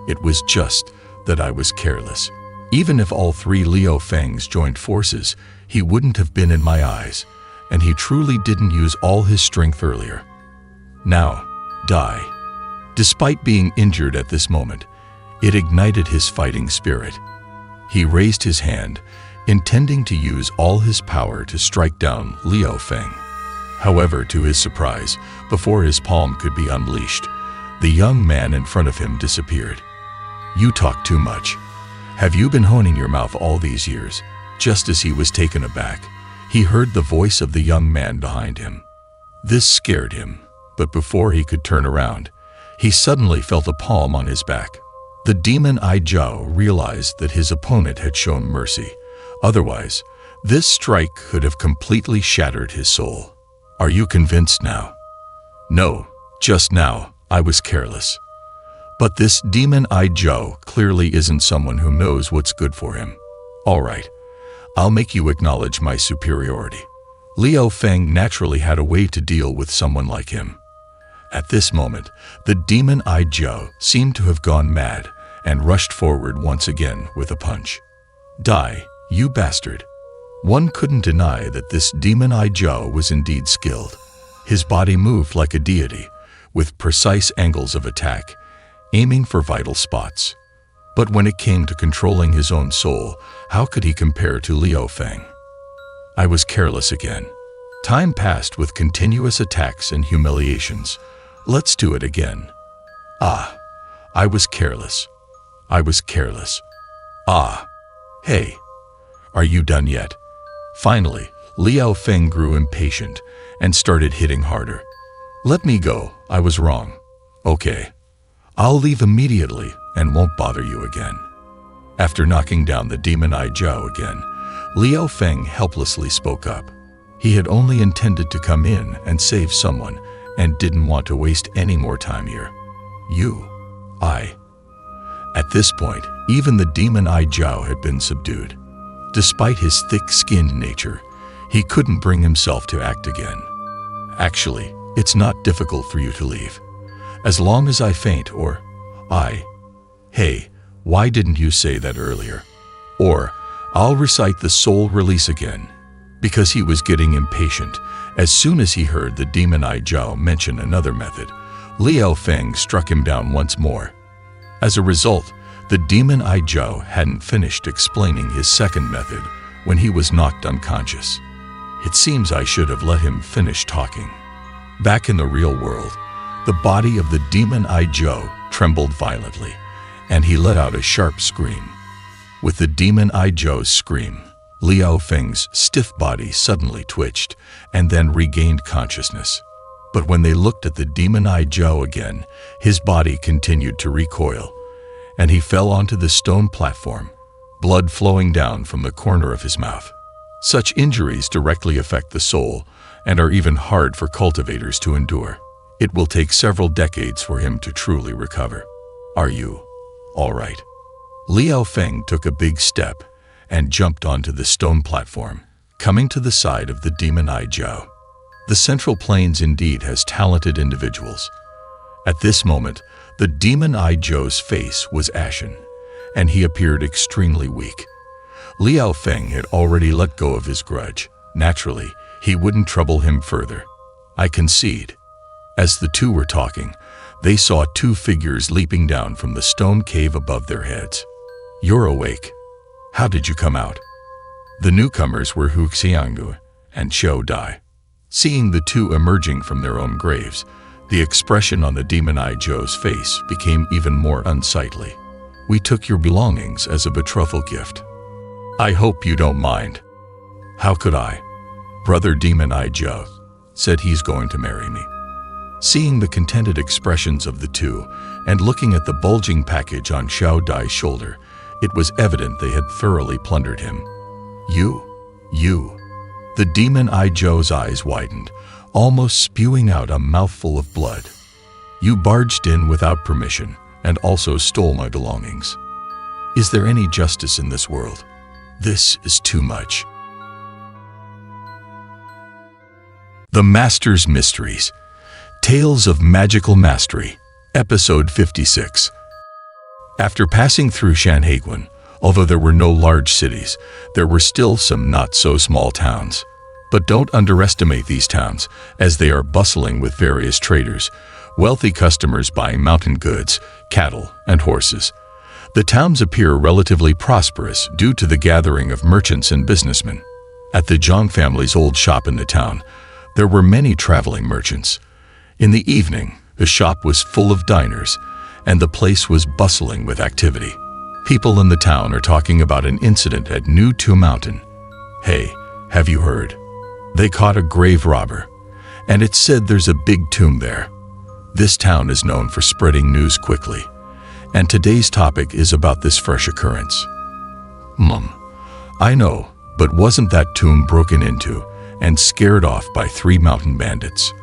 It was just that I was careless. Even if all three Liu Fangs joined forces, he wouldn't have been in my eyes, and he truly didn't use all his strength earlier. Now, die. Despite being injured at this moment, it ignited his fighting spirit. He raised his hand, intending to use all his power to strike down Liu Fang. However, to his surprise, before his palm could be unleashed, the young man in front of him disappeared. You talk too much. Have you been honing your mouth all these years? Just as he was taken aback, he heard the voice of the young man behind him. This scared him, but before he could turn around, he suddenly felt a palm on his back. The demon-eyed Zhao realized that his opponent had shown mercy. Otherwise, this strike could have completely shattered his soul. Are you convinced now? No, just now, I was careless. But this demon-eyed Zhao clearly isn't someone who knows what's good for him. All right, I'll make you acknowledge my superiority. Liu Feng naturally had a way to deal with someone like him. At this moment, the demon-eyed Zhao seemed to have gone mad and rushed forward once again with a punch. Die, you bastard. One couldn't deny that this demon-eyed Zhao was indeed skilled. His body moved like a deity, with precise angles of attack, aiming for vital spots. But when it came to controlling his own soul, how could he compare to Liu Feng? I was careless again. Time passed with continuous attacks and humiliations. Let's do it again. Ah, I was careless. I was careless. Ah, hey, are you done yet? Finally, Liu Feng grew impatient and started hitting harder. Let me go, I was wrong. Okay, I'll leave immediately and won't bother you again. After knocking down the demon-eyed Zhao again, Liu Feng helplessly spoke up. He had only intended to come in and save someone and didn't want to waste any more time here. At this point, even the demon-eyed Zhao had been subdued. Despite his thick-skinned nature, he couldn't bring himself to act again. Actually, it's not difficult for you to leave. As long as I faint or hey, why didn't you say that earlier? Or I'll recite the soul release again. Because he was getting impatient, as soon as he heard the demon-eyed Zhao mention another method, Liu Feng struck him down once more. As a result, the demon-eyed Zhao hadn't finished explaining his second method when he was knocked unconscious. It seems I should have let him finish talking. Back in the real world, the body of the demon-eyed Zhao trembled violently, and he let out a sharp scream. With the demon-eyed Zhao's scream, Liu Feng's stiff body suddenly twitched and then regained consciousness. But when they looked at the demon-eyed Zhao again, his body continued to recoil, and he fell onto the stone platform, blood flowing down from the corner of his mouth. Such injuries directly affect the soul and are even hard for cultivators to endure. It will take several decades for him to truly recover. Are you all right? Liu Feng took a big step and jumped onto the stone platform, coming to the side of the demon-eyed Zhao. The Central Plains indeed has talented individuals. At this moment, the demon-eyed Zhao's face was ashen, and he appeared extremely weak. Liu Feng had already let go of his grudge. Naturally, he wouldn't trouble him further. I concede. As the two were talking, they saw two figures leaping down from the stone cave above their heads. You're awake. How did you come out? The newcomers were Hu Xianggu and Qiu Dai. Seeing the two emerging from their own graves, the expression on the demon-eyed Zhao's face became even more unsightly. We took your belongings as a betrothal gift. I hope you don't mind. How could I? Brother Demon Eye Joe said he's going to marry me. Seeing the contented expressions of the two and looking at the bulging package on Xiao Dai's shoulder, it was evident they had thoroughly plundered him. You. The Demon Eye Joe's eyes widened, almost spewing out a mouthful of blood. You barged in without permission and also stole my belongings. Is there any justice in this world? This is too much. The Master's Mysteries. Tales of Magical Mastery. Episode 56. After passing through Shanhaiguan, although there were no large cities, there were still some not-so-small towns. But don't underestimate these towns, as they are bustling with various traders, wealthy customers buying mountain goods, cattle, and horses. The towns appear relatively prosperous due to the gathering of merchants and businessmen. At the Zhang family's old shop in the town, there were many traveling merchants. In the evening, the shop was full of diners, and the place was bustling with activity. People in the town are talking about an incident at New Tu Mountain. Hey, have you heard? They caught a grave robber, and it's said there's a big tomb there. This town is known for spreading news quickly, and today's topic is about this fresh occurrence. I know, but wasn't that tomb broken into and scared off by 3 mountain bandits?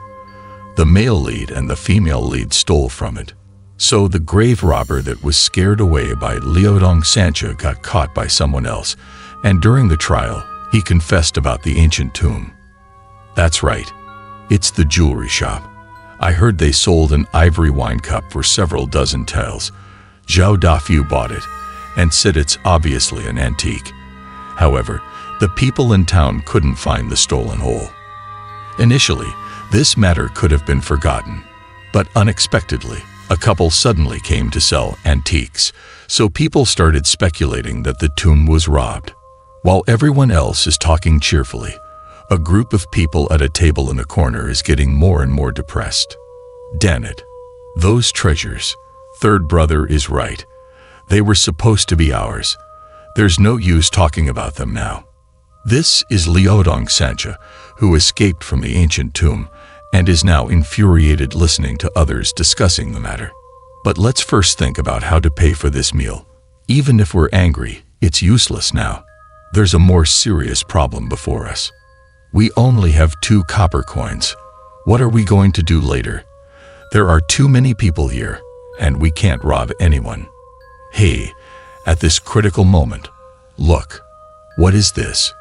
The male lead and the female lead stole from it. So the grave robber that was scared away by Liudong Sancha got caught by someone else, and during the trial, he confessed about the ancient tomb. That's right. It's the jewelry shop. I heard they sold an ivory wine cup for several dozen taels. Zhao Dafu bought it and said it's obviously an antique. However, the people in town couldn't find the stolen hole. Initially, this matter could have been forgotten, but unexpectedly, a couple suddenly came to sell antiques, so people started speculating that the tomb was robbed. While everyone else is talking cheerfully, a group of people at a table in a corner is getting more and more depressed. Damn it. Those treasures. Third brother is right. They were supposed to be ours. There's no use talking about them now. This is Liudong Sancha, who escaped from the ancient tomb and is now infuriated listening to others discussing the matter. But let's first think about how to pay for this meal. Even if we're angry, it's useless now. There's a more serious problem before us. We only have 2 copper coins. What are we going to do later? There are too many people here, and we can't rob anyone. Hey, at this critical moment, look. What is this?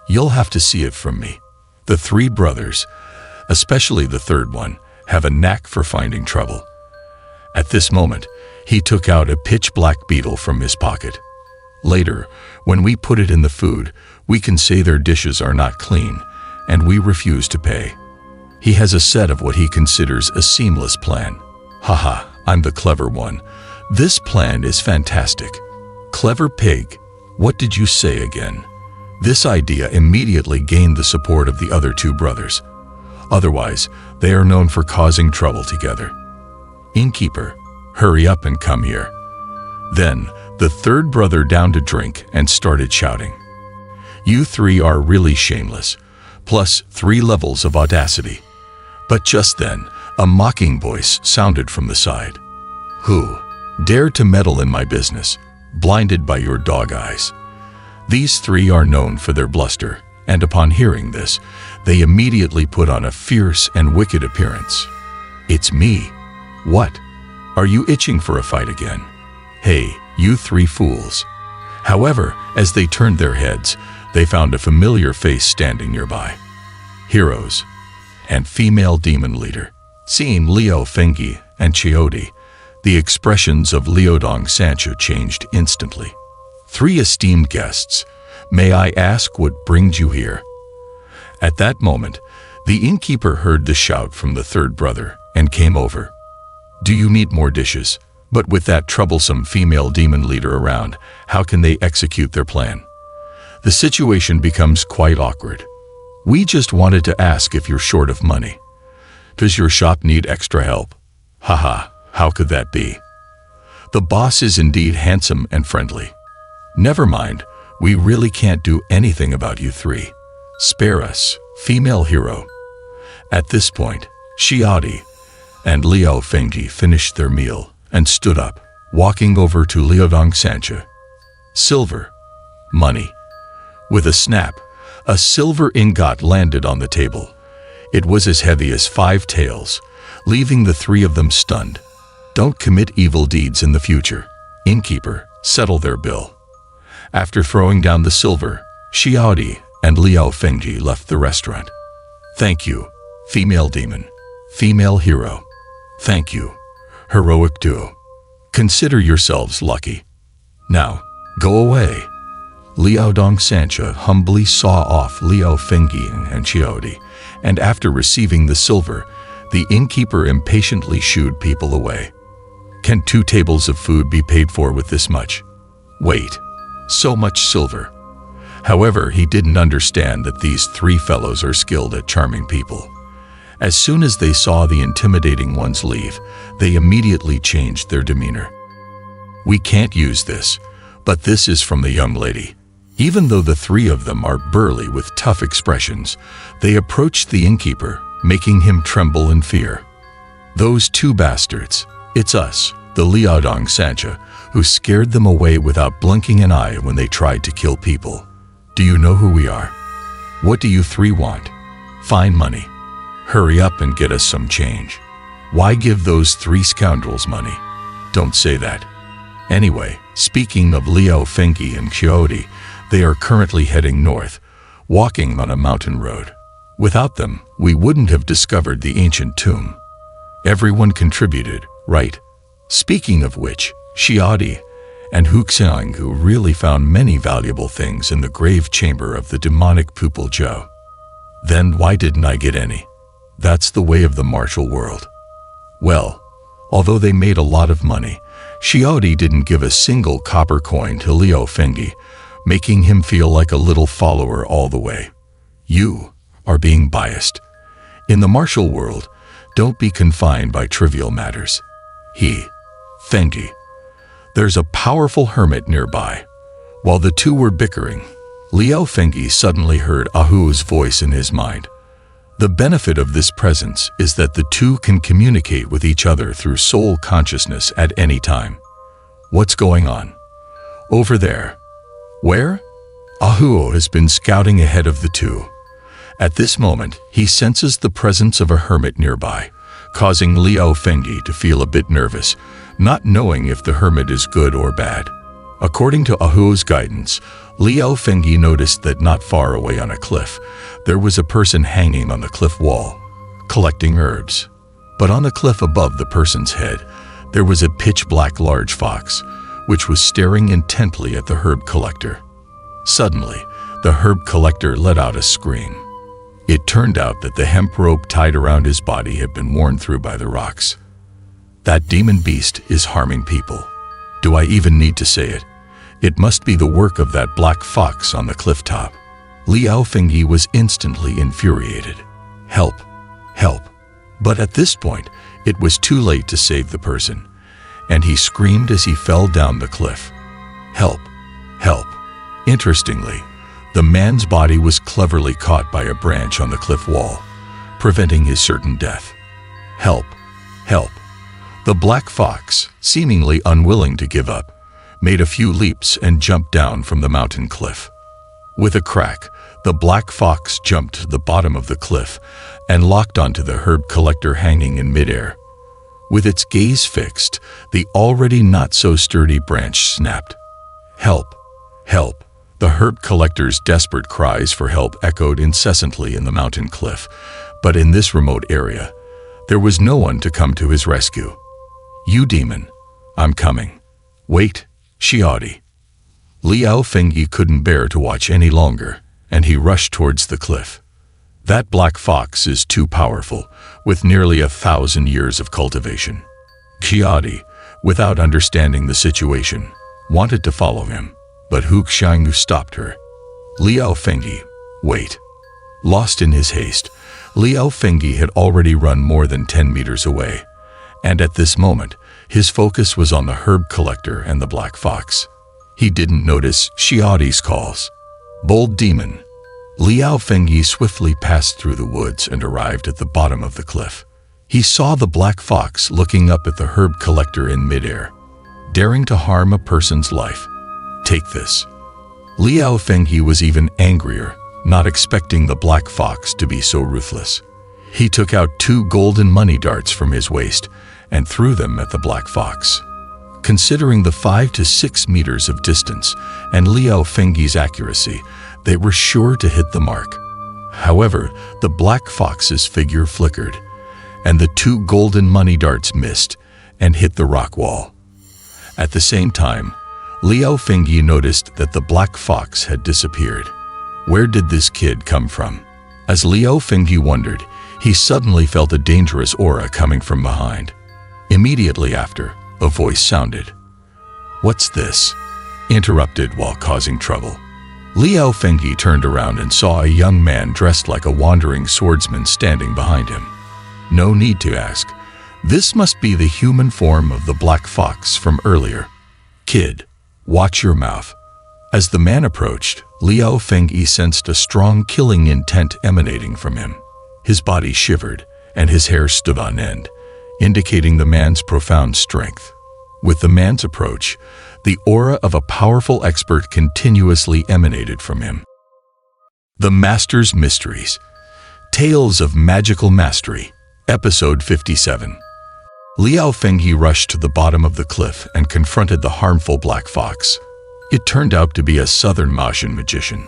You'll have to see it from me. The 3 brothers, especially the third one, have a knack for finding trouble. At this moment, he took out a pitch-black beetle from his pocket. Later, when we put it in the food, we can say their dishes are not clean, and we refuse to pay. He has a set of what he considers a seamless plan. Haha, I'm the clever one. This plan is fantastic. Clever pig, what did you say again? This idea immediately gained the support of the other 2 brothers. Otherwise, they are known for causing trouble together. Innkeeper, hurry up and come here. Then, the third brother downed a drink and started shouting. You 3 are really shameless, plus 3 levels of audacity. But just then, a mocking voice sounded from the side. Who dared to meddle in my business, blinded by your dog eyes? These 3 are known for their bluster, and upon hearing this, they immediately put on a fierce and wicked appearance. It's me. What? Are you itching for a fight again? Hey, you 3 fools. However, as they turned their heads, they found a familiar face standing nearby. Heroes and female demon leader. Seeing Liu Fengyi and Chiodi, the expressions of Liudong Sancha changed instantly. 3 esteemed guests, may I ask what brings you here? At that moment, the innkeeper heard the shout from the third brother and came over. Do you need more dishes? But with that troublesome female demon leader around, how can they execute their plan? The situation becomes quite awkward. We just wanted to ask if you're short of money. Does your shop need extra help? Haha, how could that be? The boss is indeed handsome and friendly. Never mind, we really can't do anything about you 3. Spare us, female hero. At this point, Xiaodi and Liao Fengji finished their meal and stood up, walking over to Liaodong Sancha. Silver. Money. With a snap, a silver ingot landed on the table. It was as heavy as 5 taels, leaving the 3 of them stunned. Don't commit evil deeds in the future. Innkeeper, settle their bill. After throwing down the silver, Xiaodi and Liao Fengji left the restaurant. Thank you, female demon. Female hero. Thank you, heroic duo. Consider yourselves lucky. Now, go away. Liaodong Sancha humbly saw off Liao Fengji and Xiaodi, and after receiving the silver, the innkeeper impatiently shooed people away. Can 2 tables of food be paid for with this much? Wait, so much silver. However, he didn't understand that these 3 fellows are skilled at charming people. As soon as they saw the intimidating ones leave, they immediately changed their demeanor. We can't use this, but this is from the young lady. Even though the 3 of them are burly with tough expressions, they approached the innkeeper, making him tremble in fear. Those 2 bastards, it's us, the Liaodong Sancha, who scared them away without blinking an eye when they tried to kill people. Do you know who we are? What do you 3 want? Fine money. Hurry up and get us some change. Why give those 3 scoundrels money? Don't say that. Anyway, speaking of Liao Fengji and Xiaodi, they are currently heading north, walking on a mountain road. Without them, we wouldn't have discovered the ancient tomb. Everyone contributed, right? Speaking of which, Xiaodi and Huxiang really found many valuable things in the grave chamber of the demonic Pupil Zhou. Then why didn't I get any? That's the way of the martial world. Well, although they made a lot of money, Xiaodi didn't give a single copper coin to Liao Fengji, making him feel like a little follower all the way. You are being biased. In the martial world, don't be confined by trivial matters. Fengji. There's a powerful hermit nearby. While the 2 were bickering, Liao Fengji suddenly heard Ahu's voice in his mind. The benefit of this presence is that the 2 can communicate with each other through soul consciousness at any time. What's going on? Over there. Where? Ahu has been scouting ahead of the 2. At this moment, he senses the presence of a hermit nearby, causing Liao Fengji to feel a bit nervous, not knowing if the hermit is good or bad. According to Ahu's guidance, Liao Fengji noticed that not far away on a cliff, there was a person hanging on the cliff wall, collecting herbs. But on the cliff above the person's head, there was a pitch-black large fox, which was staring intently at the herb collector. Suddenly, the herb collector let out a scream. It turned out that the hemp rope tied around his body had been worn through by the rocks. That demon beast is harming people. Do I even need to say it? It must be the work of that black fox on the cliff top. Liao Fengji was instantly infuriated. Help! Help! But at this point, it was too late to save the person, and he screamed as he fell down the cliff. Help! Help! Interestingly, the man's body was cleverly caught by a branch on the cliff wall, preventing his certain death. Help! Help! The black fox, seemingly unwilling to give up, made a few leaps and jumped down from the mountain cliff. With a crack, the black fox jumped to the bottom of the cliff and locked onto the herb collector hanging in midair. With its gaze fixed, the already not-so-sturdy branch snapped. Help! Help! The herb collector's desperate cries for help echoed incessantly in the mountain cliff, but in this remote area, there was no one to come to his rescue. You demon, I'm coming. Wait, Xiaodi. Liao Fengji couldn't bear to watch any longer, and he rushed towards the cliff. That black fox is too powerful, with nearly 1,000 years of cultivation. Xiaodi, without understanding the situation, wanted to follow him, but Hu Xiangnu stopped her. Liao Fengji, wait. Lost in his haste, Liao Fengji had already run more than 10 meters away, and at this moment, his focus was on the herb collector and the black fox. He didn't notice Xiaodi's calls. Bold demon, Liao Fengyi swiftly passed through the woods and arrived at the bottom of the cliff. He saw the black fox looking up at the herb collector in midair, daring to harm a person's life. Take this. Liao Fengyi was even angrier, not expecting the black fox to be so ruthless. He took out 2 golden money darts from his waist and threw them at the black fox. Considering the 5 to 6 meters of distance and Liao Fengyi's accuracy, they were sure to hit the mark. However, the black fox's figure flickered, and the 2 golden money darts missed and hit the rock wall. At the same time, Liao Fengyi noticed that the black fox had disappeared. Where did this kid come from? As Liao Fengyi wondered, he suddenly felt a dangerous aura coming from behind. Immediately after, a voice sounded. "What's this?" interrupted while causing trouble. Liao Fengyi turned around and saw a young man dressed like a wandering swordsman standing behind him. No need to ask. This must be the human form of the black fox from earlier. "Kid, watch your mouth." As the man approached, Liao Fengyi sensed a strong killing intent emanating from him. His body shivered, and his hair stood on end, indicating the man's profound strength. With the man's approach, the aura of a powerful expert continuously emanated from him. The Master's Mysteries. Tales of Magical Mastery. Episode 57. Liao Fengyi rushed to the bottom of the cliff and confronted the harmful black fox. It turned out to be a southern Maotian magician.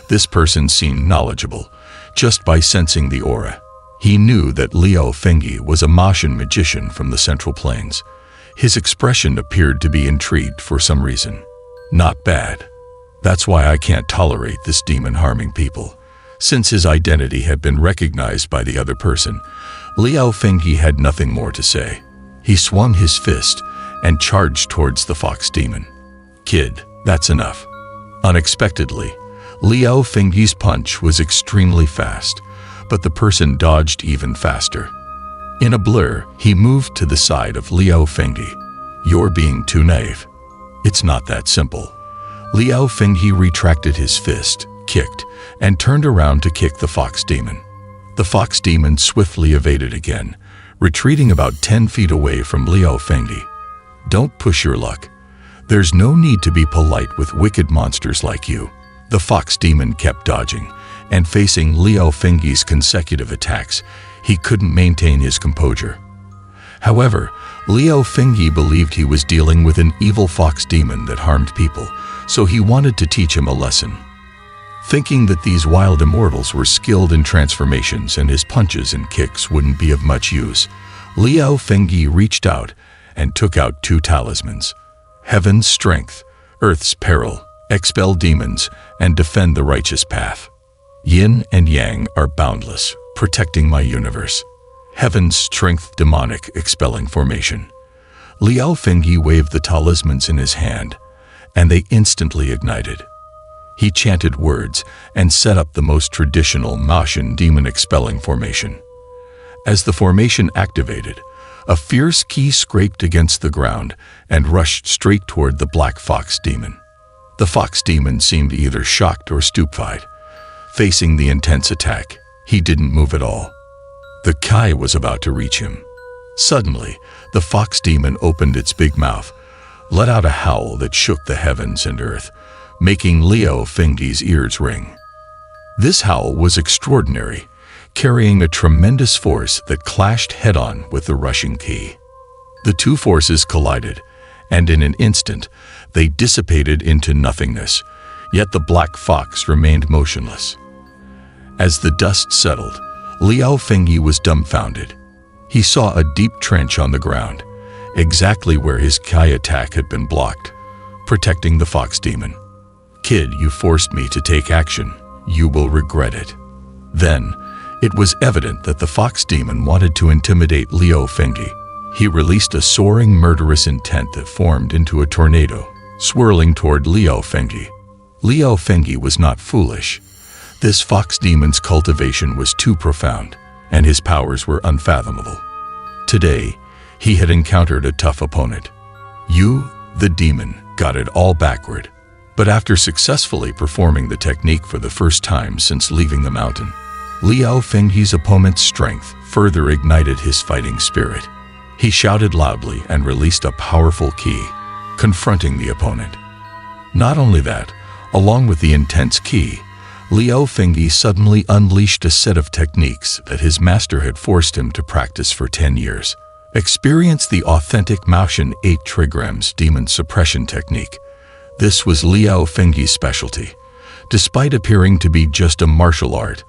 This person seemed knowledgeable, just by sensing the aura. He knew that Liao Fengyi was a Maotian magician from the Central Plains. His expression appeared to be intrigued for some reason. Not bad. That's why I can't tolerate this demon harming people. Since his identity had been recognized by the other person, Liao Fengyi had nothing more to say. He swung his fist and charged towards the fox demon. "Kid, that's enough." Unexpectedly, Liao Fengyi's punch was extremely fast, but the person dodged even faster. In a blur, he moved to the side of Liao Fengyi. "You're being too naive." "It's not that simple." Liao Fengyi retracted his fist, kicked, and turned around to kick the fox demon. The fox demon swiftly evaded again, retreating about 10 feet away from Liao Fengyi. "Don't push your luck. There's no need to be polite with wicked monsters like you." The fox demon kept dodging, and facing Liao Fengyi's consecutive attacks, he couldn't maintain his composure. However, Liao Fengyi believed he was dealing with an evil fox demon that harmed people, so he wanted to teach him a lesson. Thinking that these wild immortals were skilled in transformations and his punches and kicks wouldn't be of much use, Liao Fengyi reached out and took out 2 talismans. Heaven's strength, earth's peril, expel demons, and defend the righteous path. Yin and yang are boundless, protecting my universe. Heaven's strength, demonic, expelling formation. Liao Fengyi waved the talismans in his hand, and they instantly ignited. He chanted words and set up the most traditional Maotian demon-expelling formation. As the formation activated, a fierce ki scraped against the ground and rushed straight toward the black fox demon. The fox demon seemed either shocked or stupefied. Facing the intense attack, he didn't move at all. The Kai was about to reach him. Suddenly, the fox demon opened its big mouth, let out a howl that shook the heavens and earth, making Liao Fengyi's ears ring. This howl was extraordinary, carrying a tremendous force that clashed head-on with the rushing Ki. The 2 forces collided, and in an instant, they dissipated into nothingness, yet the black fox remained motionless. As the dust settled, Liao Fengyi was dumbfounded. He saw a deep trench on the ground, exactly where his Kai attack had been blocked, protecting the fox demon. "Kid, you forced me to take action. You will regret it." Then, it was evident that the fox demon wanted to intimidate Liao Fengyi. He released a soaring, murderous intent that formed into a tornado, swirling toward Liao Fengyi. Liao Fengyi was not foolish. This fox demon's cultivation was too profound, and his powers were unfathomable. Today, he had encountered a tough opponent. You, the demon, got it all backward. But after successfully performing the technique for the first time since leaving the mountain, Liao Fengyi's opponent's strength further ignited his fighting spirit. He shouted loudly and released a powerful ki, confronting the opponent. Not only that, along with the intense ki, Liao Fengyi suddenly unleashed a set of techniques that his master had forced him to practice for 10 years. Experience the authentic Maoshan 8 trigrams demon suppression technique. This was Liao Fengyi's specialty. Despite appearing to be just a martial art,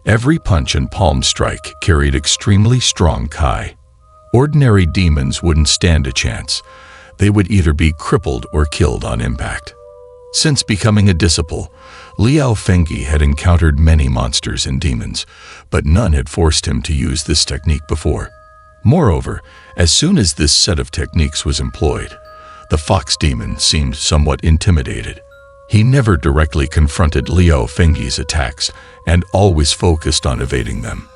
every punch and palm strike carried extremely strong ki. Ordinary demons wouldn't stand a chance. They would either be crippled or killed on impact. Since becoming a disciple, Liao Fengyi had encountered many monsters and demons, but none had forced him to use this technique before. Moreover, as soon as this set of techniques was employed, the fox demon seemed somewhat intimidated. He never directly confronted Liao Fengyi's attacks and always focused on evading them.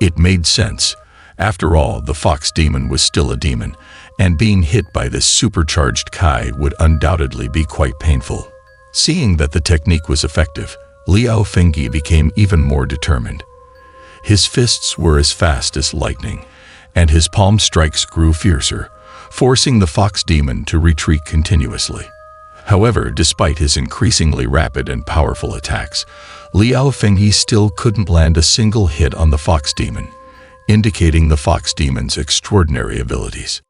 It made sense. After all, the fox demon was still a demon, and being hit by this supercharged ki would undoubtedly be quite painful. Seeing that the technique was effective, Liao Fengyi became even more determined. His fists were as fast as lightning, and his palm strikes grew fiercer, forcing the fox demon to retreat continuously. However, despite his increasingly rapid and powerful attacks, Liao Fengyi still couldn't land a single hit on the fox demon, indicating the fox demon's extraordinary abilities.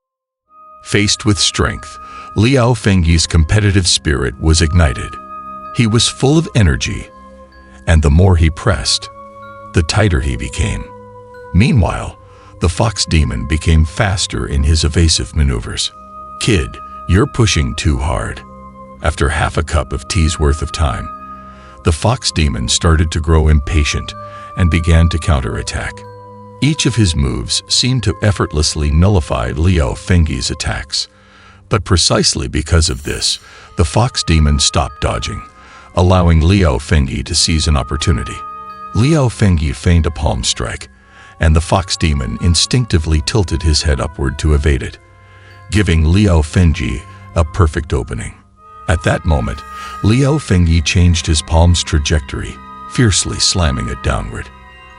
Faced with strength, Liao Fengyi's competitive spirit was ignited. He was full of energy, and the more he pressed, the tighter he became. Meanwhile, the fox demon became faster in his evasive maneuvers. "Kid, you're pushing too hard." After half a cup of tea's worth of time, the fox demon started to grow impatient and began to counterattack. Each of his moves seemed to effortlessly nullify Liao Fengyi's attacks. But precisely because of this, the fox demon stopped dodging, allowing Liao Fengyi to seize an opportunity. Liao Fengyi feigned a palm strike, and the fox demon instinctively tilted his head upward to evade it, giving Liao Fengyi a perfect opening. At that moment, Liao Fengyi changed his palm's trajectory, fiercely slamming it downward.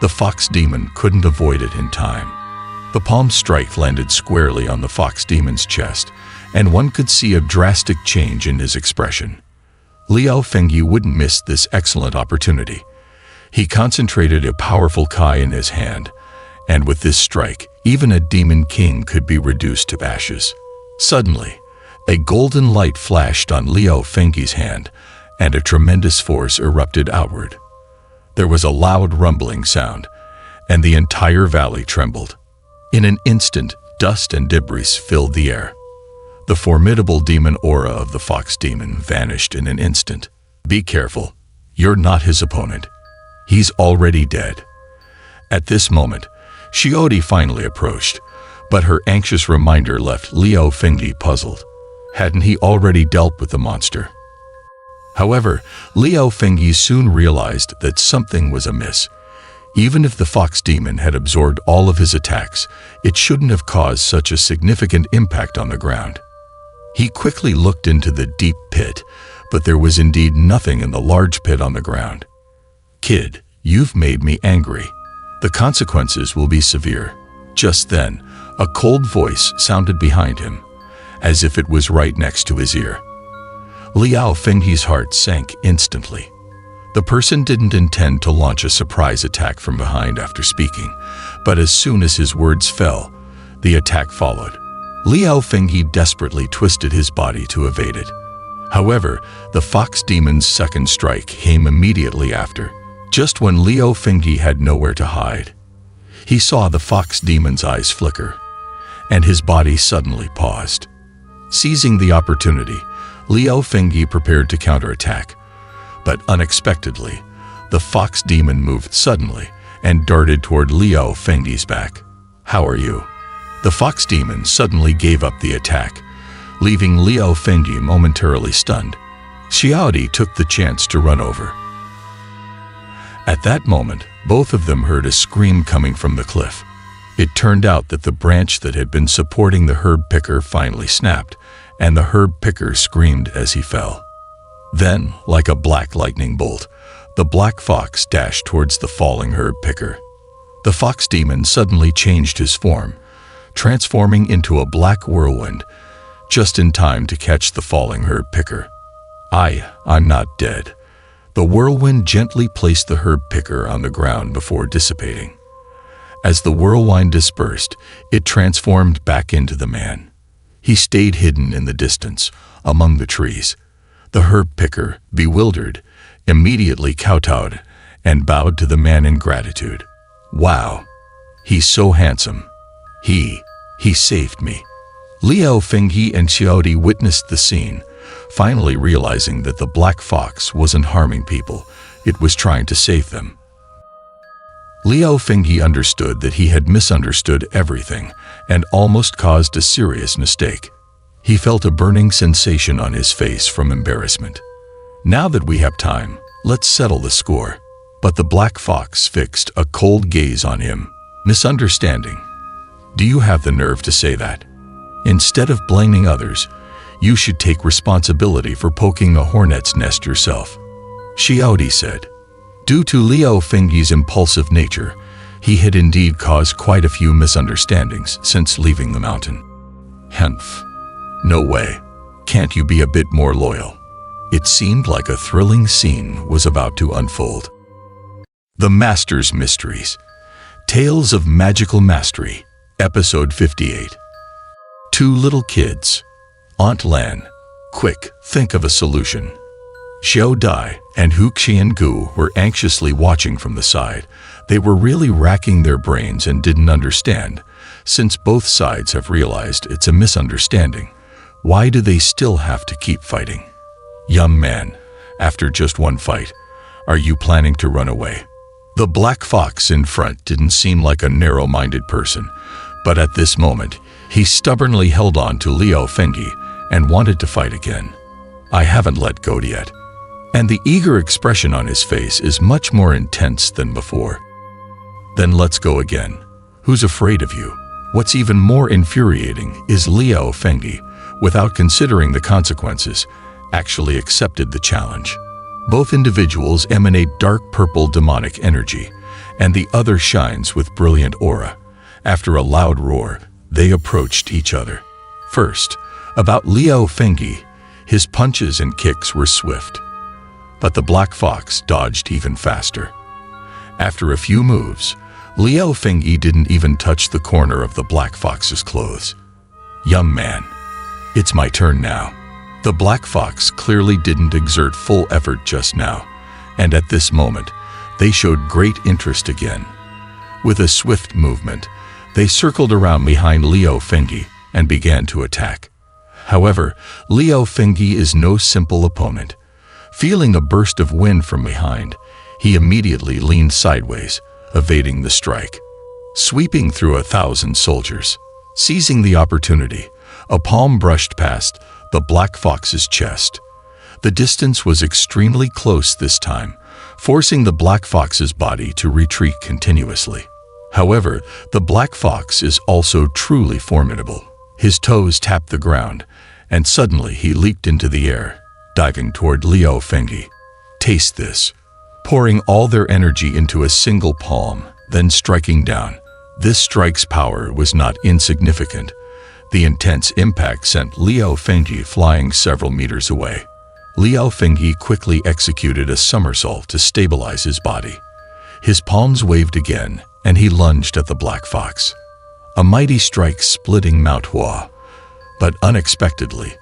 The fox demon couldn't avoid it in time. The palm strike landed squarely on the fox demon's chest, and one could see a drastic change in his expression. Liao Fengyi wouldn't miss this excellent opportunity. He concentrated a powerful ki in his hand, and with this strike, even a demon king could be reduced to ashes. Suddenly, a golden light flashed on Liao Fengyi's hand, and a tremendous force erupted outward. There was a loud rumbling sound, and the entire valley trembled. In an instant, dust and debris filled the air. The formidable demon aura of the fox demon vanished in an instant. "Be careful. You're not his opponent. He's already dead." At this moment, Xiaodi finally approached, but her anxious reminder left Liao Fengyi puzzled. Hadn't he already dealt with the monster? However, Liao Fengyi soon realized that something was amiss. Even if the fox demon had absorbed all of his attacks, it shouldn't have caused such a significant impact on the ground. He quickly looked into the deep pit, but there was indeed nothing in the large pit on the ground. "Kid, you've made me angry. The consequences will be severe." Just then, a cold voice sounded behind him, as if it was right next to his ear. Liao Fengyi's heart sank instantly. The person didn't intend to launch a surprise attack from behind after speaking, but as soon as his words fell, the attack followed. Liao Fengyi desperately twisted his body to evade it. However, the fox demon's second strike came immediately after. Just when Liao Fengyi had nowhere to hide, he saw the fox demon's eyes flicker, and his body suddenly paused. Seizing the opportunity, Liao Fengyi prepared to counterattack, but unexpectedly, the fox demon moved suddenly and darted toward Liao Fengyi's back. "How are you?" The fox demon suddenly gave up the attack, leaving Liao Fengyi momentarily stunned. Xiaodi took the chance to run over. At that moment, both of them heard a scream coming from the cliff. It turned out that the branch that had been supporting the herb picker finally snapped, and the herb picker screamed as he fell. Then, like a black lightning bolt, the black fox dashed towards the falling herb picker. The fox demon suddenly changed his form, transforming into a black whirlwind, just in time to catch the falling herb picker. I'm not dead. The whirlwind gently placed the herb picker on the ground before dissipating. As the whirlwind dispersed, it transformed back into the man. He stayed hidden in the distance, among the trees. The herb picker, bewildered, immediately kowtowed and bowed to the man in gratitude. Wow, he's so handsome. He saved me. Liao Fenghe and Xiaodi witnessed the scene, finally realizing that the black fox wasn't harming people, it was trying to save them. Liao Fenghe understood that he had misunderstood everything and almost caused a serious mistake. He felt a burning sensation on his face from embarrassment. Now that we have time, let's settle the score. But the black fox fixed a cold gaze on him. Misunderstanding. Do you have the nerve to say that? Instead of blaming others, you should take responsibility for poking a hornet's nest yourself, Xiaodi said. Due to Liao Fenghe's impulsive nature, he had indeed caused quite a few misunderstandings since leaving the mountain. Humph. No way. Can't you be a bit more loyal? It seemed like a thrilling scene was about to unfold. The Master's Mysteries. Tales of Magical Mastery. Episode 58. Two little kids. Aunt Lan. Quick, think of a solution. Xiao Dai and Hu Qiangu were anxiously watching from the side. They were really racking their brains and didn't understand. Since both sides have realized it's a misunderstanding, why do they still have to keep fighting? Young man, after just one fight, are you planning to run away? The black fox in front didn't seem like a narrow-minded person, but at this moment, he stubbornly held on to Liao Fenghe and wanted to fight again. I haven't let go yet. And the eager expression on his face is much more intense than before. Then let's go again. Who's afraid of you? What's even more infuriating is Liao Fenghe, without considering the consequences, actually accepted the challenge. Both individuals emanate dark purple demonic energy, and the other shines with brilliant aura. After a loud roar, they approached each other. First, about Liao Fenghe, his punches and kicks were swift. But the black fox dodged even faster. After a few moves, Liao Fenghe didn't even touch the corner of the black fox's clothes. Young man, it's my turn now. The black fox clearly didn't exert full effort just now, and at this moment, they showed great interest again. With a swift movement, they circled around behind Liao Fenghe and began to attack. However, Liao Fenghe is no simple opponent. Feeling a burst of wind from behind, he immediately leaned sideways, evading the strike. Sweeping through 1,000 soldiers, seizing the opportunity, a palm brushed past the black fox's chest. The distance was extremely close this time, forcing the black fox's body to retreat continuously. However, the black fox is also truly formidable. His toes tapped the ground, and suddenly he leaped into the air, diving toward Liao Fenghe. Taste this. Pouring all their energy into a single palm, then striking down. This strike's power was not insignificant. The intense impact sent Liao Fenghe flying several meters away. Liao Fenghe quickly executed a somersault to stabilize his body. His palms waved again, and he lunged at the black fox. A mighty strike splitting Mount Hua. But unexpectedly,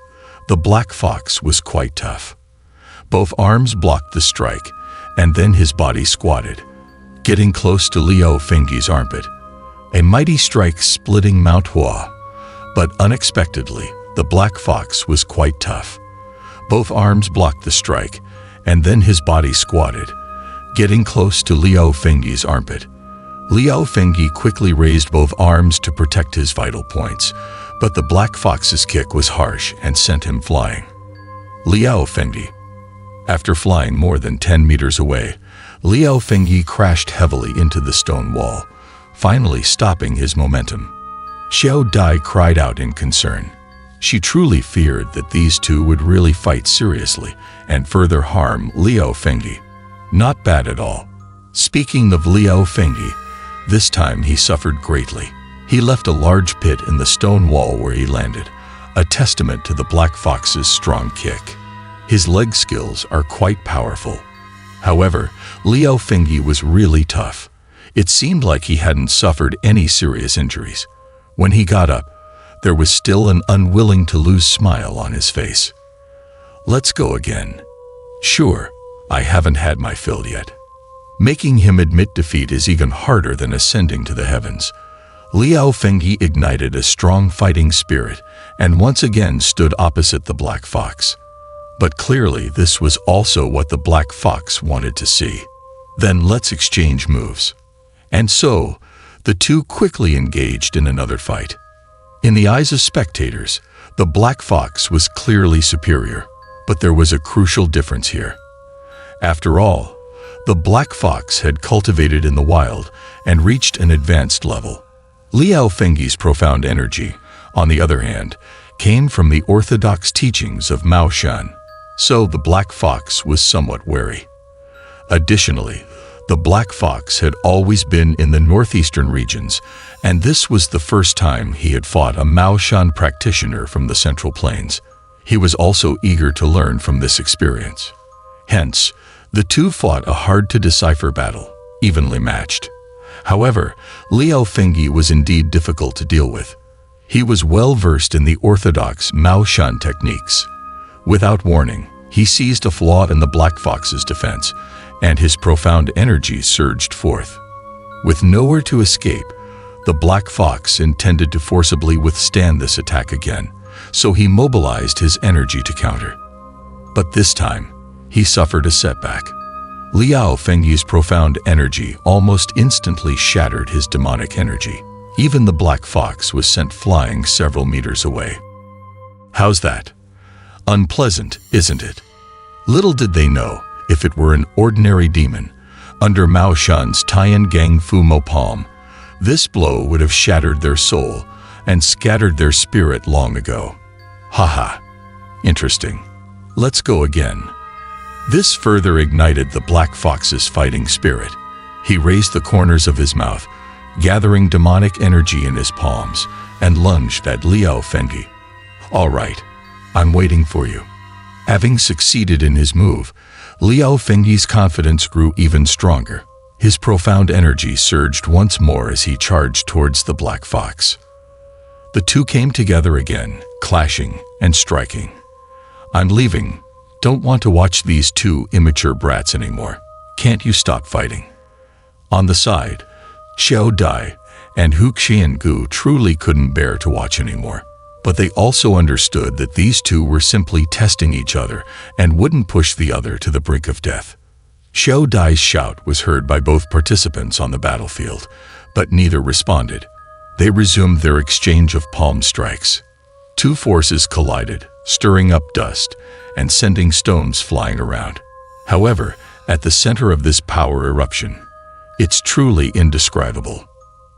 the black fox was quite tough. Both arms blocked the strike, and then his body squatted, getting close to Liao Fenghe's armpit. A mighty strike splitting Mount Hua. But unexpectedly, the black fox was quite tough. Both arms blocked the strike, and then his body squatted, getting close to Liao Fenghe's armpit. Liao Fenghe quickly raised both arms to protect his vital points, but the black fox's kick was harsh and sent him flying. Liao Fenghe. After flying more than 10 meters away, Liao Fenghe crashed heavily into the stone wall, finally stopping his momentum. Xiao Dai cried out in concern. She truly feared that these two would really fight seriously and further harm Liao Fengyi. Not bad at all. Speaking of Liao Fengyi, this time he suffered greatly. He left a large pit in the stone wall where he landed, a testament to the Black Fox's strong kick. His leg skills are quite powerful. However, Liao Fengyi was really tough. It seemed like he hadn't suffered any serious injuries. When he got up, there was still an unwilling-to-lose smile on his face. "Let's go again." "Sure, I haven't had my fill yet." Making him admit defeat is even harder than ascending to the heavens. Liao Fengyi ignited a strong fighting spirit and once again stood opposite the Black Fox. But clearly this was also what the Black Fox wanted to see. "Then let's exchange moves." And so, the two quickly engaged in another fight. In the eyes of spectators, the Black Fox was clearly superior, but there was a crucial difference here. After all, the Black Fox had cultivated in the wild and reached an advanced level. Liao Fengyi's profound energy, on the other hand, came from the orthodox teachings of Mao Shan, so the Black Fox was somewhat wary. Additionally, the Black Fox had always been in the northeastern regions, and this was the first time he had fought a Mao Shan practitioner from the Central Plains. He was also eager to learn from this experience. Hence, the two fought a hard-to-decipher battle, evenly matched. However, Liao Fengyi was indeed difficult to deal with. He was well-versed in the orthodox Mao Shan techniques. Without warning, he seized a flaw in the Black Fox's defense, and his profound energy surged forth. With nowhere to escape, the Black Fox intended to forcibly withstand this attack again, so he mobilized his energy to counter. But this time, he suffered a setback. Liao Fengyi's profound energy almost instantly shattered his demonic energy. Even the Black Fox was sent flying several meters away. How's that? Unpleasant, isn't it? Little did they know, if it were an ordinary demon, under Mao Shan's Tian Gang Fu Mo palm, this blow would have shattered their soul and scattered their spirit long ago. Haha. Interesting. Let's go again. This further ignited the Black Fox's fighting spirit. He raised the corners of his mouth, gathering demonic energy in his palms, and lunged at Liao Fengyi. "All right, I'm waiting for you." Having succeeded in his move, Liao Fengyi's confidence grew even stronger. His profound energy surged once more as he charged towards the Black Fox. The two came together again, clashing and striking. "I'm leaving. Don't want to watch these two immature brats anymore. Can't you stop fighting?" On the side, Xiao Dai and Hu Xiangu truly couldn't bear to watch anymore. But they also understood that these two were simply testing each other and wouldn't push the other to the brink of death. Xiao Dai's shout was heard by both participants on the battlefield, but neither responded. They resumed their exchange of palm strikes. Two forces collided, stirring up dust and sending stones flying around. However, at the center of this power eruption, it's truly indescribable.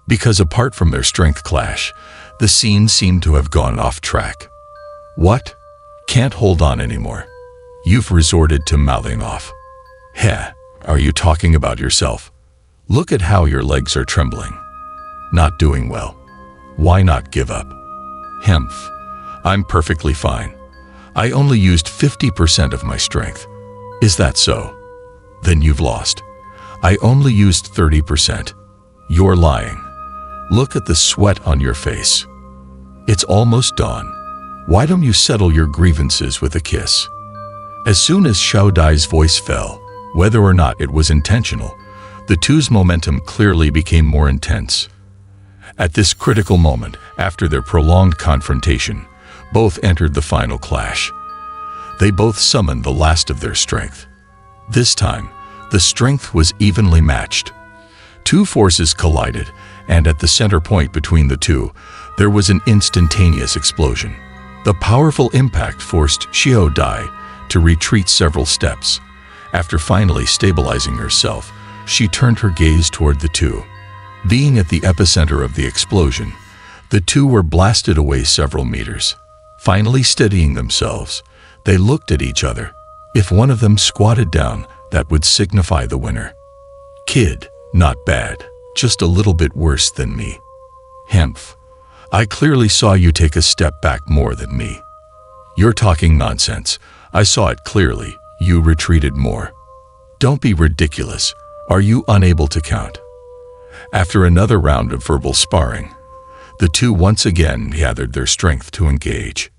Because apart from their strength clash, the scene seemed to have gone off track. "What? Can't hold on anymore? You've resorted to mouthing off. Heh, are you talking about yourself? Look at how your legs are trembling. Not doing well. Why not give up?" "Hemph, I'm perfectly fine. I only used 50% of my strength." "Is that so? Then you've lost. I only used 30%. You're lying. Look at the sweat on your face. It's almost dawn. Why don't you settle your grievances with a kiss?" As soon as Xiao Dai's voice fell, whether or not it was intentional, the two's momentum clearly became more intense. At this critical moment, after their prolonged confrontation, both entered the final clash. They both summoned the last of their strength. This time, the strength was evenly matched. Two forces collided, and at the center point between the two, there was an instantaneous explosion. The powerful impact forced Xiao Dai to retreat several steps. After finally stabilizing herself, she turned her gaze toward the two. Being at the epicenter of the explosion, the two were blasted away several meters. Finally steadying themselves, they looked at each other. If one of them squatted down, that would signify the winner. Kid, not bad, just a little bit worse than me. Hemph, I clearly saw you take a step back more than me. You're talking nonsense. I saw it clearly. You retreated more. Don't be ridiculous. Are you unable to count? After another round of verbal sparring, the two once again gathered their strength to engage.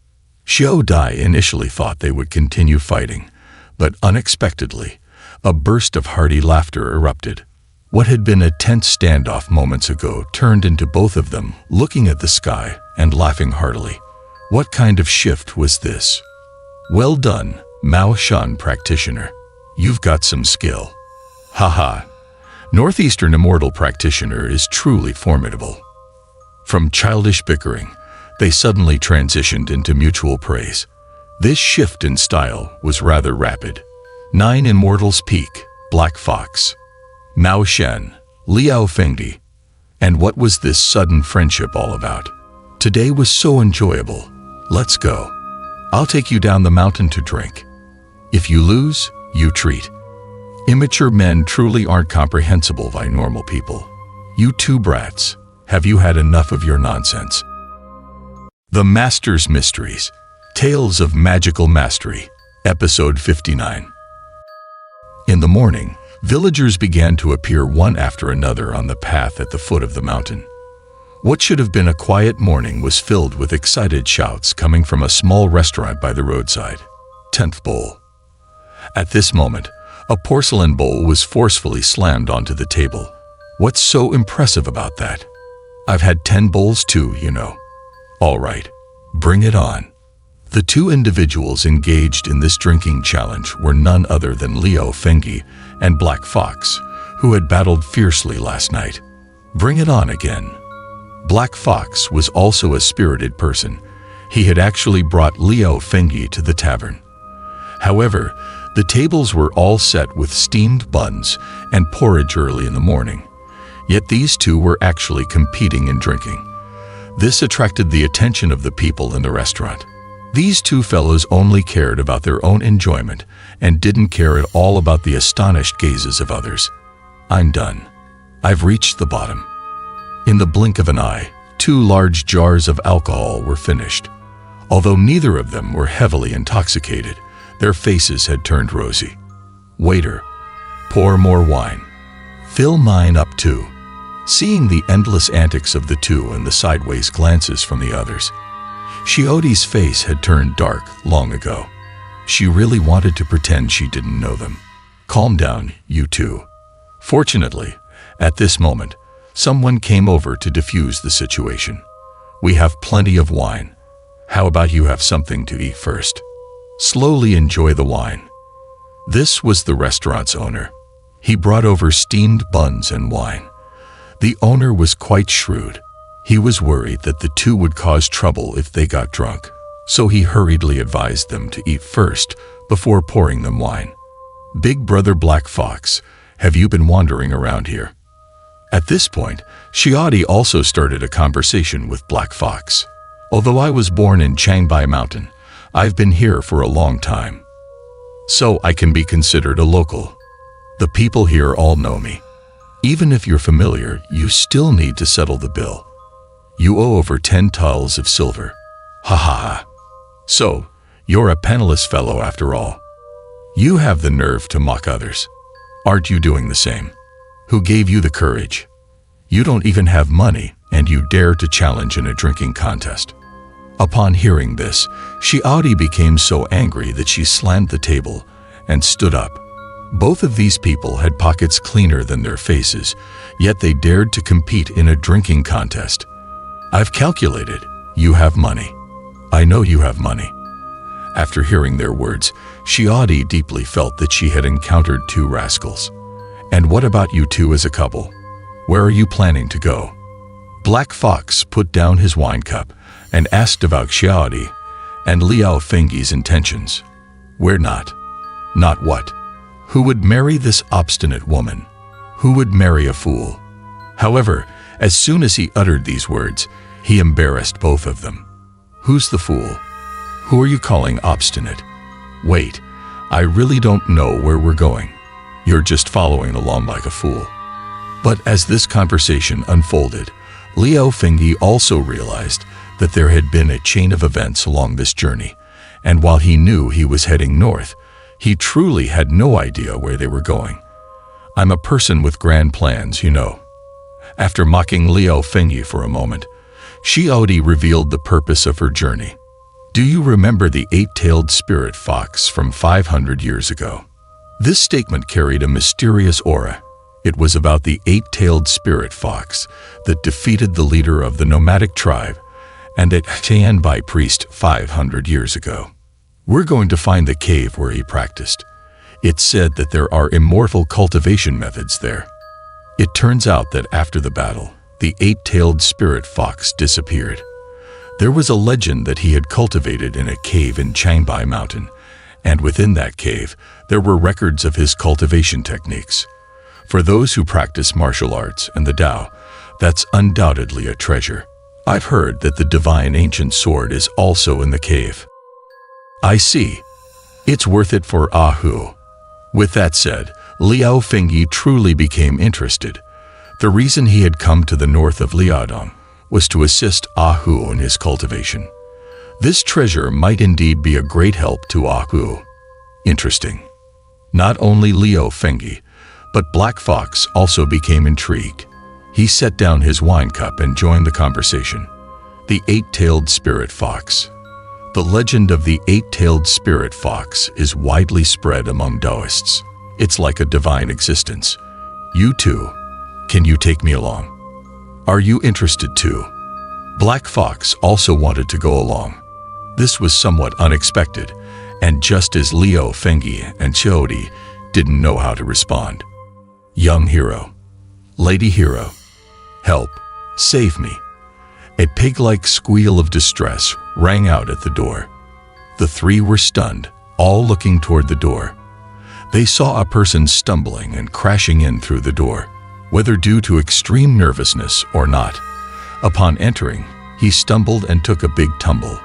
Xiao Dai initially thought they would continue fighting, but unexpectedly, a burst of hearty laughter erupted. What had been a tense standoff moments ago turned into both of them looking at the sky and laughing heartily. What kind of shift was this? Well done, Mao Shan practitioner. You've got some skill. Haha. Northeastern Immortal practitioner is truly formidable. From childish bickering, they suddenly transitioned into mutual praise. This shift in style was rather rapid. 9 Immortals peak, Black Fox, Mao Shen, Liao Fengdi. And what was this sudden friendship all about? Today was so enjoyable. Let's go. I'll take you down the mountain to drink. If you lose, you treat. Immature men truly aren't comprehensible by normal people. You two brats, have you had enough of your nonsense? The Master's Mysteries, Tales of Magical Mastery, Episode 59. In the morning, villagers began to appear one after another on the path at the foot of the mountain. What should have been a quiet morning was filled with excited shouts coming from a small restaurant by the roadside. 10th bowl. At this moment, a porcelain bowl was forcefully slammed onto the table. What's so impressive about that? I've had 10 bowls too, you know. All right, bring it on. The two individuals engaged in this drinking challenge were none other than Liao Fengdi and Black Fox, who had battled fiercely last night. Bring it on again. Black Fox was also a spirited person. He had actually brought Liao Fengdi to the tavern. However, the tables were all set with steamed buns and porridge early in the morning. Yet these two were actually competing in drinking. This attracted the attention of the people in the restaurant. These two fellows only cared about their own enjoyment and didn't care at all about the astonished gazes of others. I'm done. I've reached the bottom. In the blink of an eye, 2 large jars of alcohol were finished. Although neither of them were heavily intoxicated, their faces had turned rosy. Waiter, pour more wine. Fill mine up too. Seeing the endless antics of the two and the sideways glances from the others, Xiaodi's face had turned dark long ago. She really wanted to pretend she didn't know them. Calm down, you two. Fortunately, at this moment, someone came over to defuse the situation. We have plenty of wine. How about you have something to eat first? Slowly enjoy the wine. This was the restaurant's owner. He brought over steamed buns and wine. The owner was quite shrewd. He was worried that the two would cause trouble if they got drunk, so he hurriedly advised them to eat first before pouring them wine. Big brother Black Fox, have you been wandering around here? At this point, Xiaodi also started a conversation with Black Fox. Although I was born in Changbai Mountain, I've been here for a long time. So I can be considered a local. The people here all know me. Even if you're familiar, you still need to settle the bill. You owe over 10 taels of silver. Ha ha ha. So, you're a penniless fellow after all. You have the nerve to mock others. Aren't you doing the same? Who gave you the courage? You don't even have money, and you dare to challenge in a drinking contest. Upon hearing this, Xiaodi became so angry that she slammed the table and stood up. Both of these people had pockets cleaner than their faces, yet they dared to compete in a drinking contest. I've calculated, you have money. I know you have money. After hearing their words, Xiaodi deeply felt that she had encountered 2 rascals. And what about you two as a couple? Where are you planning to go? Black Fox put down his wine cup and asked about Xiaodi and Liao Fengdi's intentions. We're not. Not what? Who would marry this obstinate woman? Who would marry a fool? However, as soon as he uttered these words, he embarrassed both of them. Who's the fool? Who are you calling obstinate? Wait, I really don't know where we're going. You're just following along like a fool. But as this conversation unfolded, Liao Fengyi also realized that there had been a chain of events along this journey, and while he knew he was heading north, he truly had no idea where they were going. I'm a person with grand plans, you know. After mocking Liao Fengyi for a moment, Xiaodi revealed the purpose of her journey. Do you remember the eight-tailed spirit fox from 500 years ago? This statement carried a mysterious aura. It was about the eight-tailed spirit fox that defeated the leader of the nomadic tribe and at Tianbai priest 500 years ago. We're going to find the cave where he practiced. It's said that there are immortal cultivation methods there. It turns out that after the battle, the eight-tailed spirit fox disappeared. There was a legend that he had cultivated in a cave in Changbai Mountain, and within that cave, there were records of his cultivation techniques. For those who practice martial arts and the Tao, that's undoubtedly a treasure. I've heard that the divine ancient sword is also in the cave. I see. It's worth it for Ahu. With that said, Liao Fengyi truly became interested. The reason he had come to the north of Liaodong was to assist Ahu in his cultivation. This treasure might indeed be a great help to Ahu. Interesting. Not only Liao Fengyi, but Black Fox also became intrigued. He set down his wine cup and joined the conversation. The eight-tailed spirit fox. The legend of the eight-tailed spirit fox is widely spread among Taoists. It's like a divine existence. You too. Can you take me along? Are you interested too? Black Fox also wanted to go along. This was somewhat unexpected, and just as Liao Fengyi and Xiaodi didn't know how to respond. Young hero. Lady hero. Help. Save me. A pig-like squeal of distress rang out at the door. The three were stunned, all looking toward the door. They saw a person stumbling and crashing in through the door, whether due to extreme nervousness or not. Upon entering, he stumbled and took a big tumble.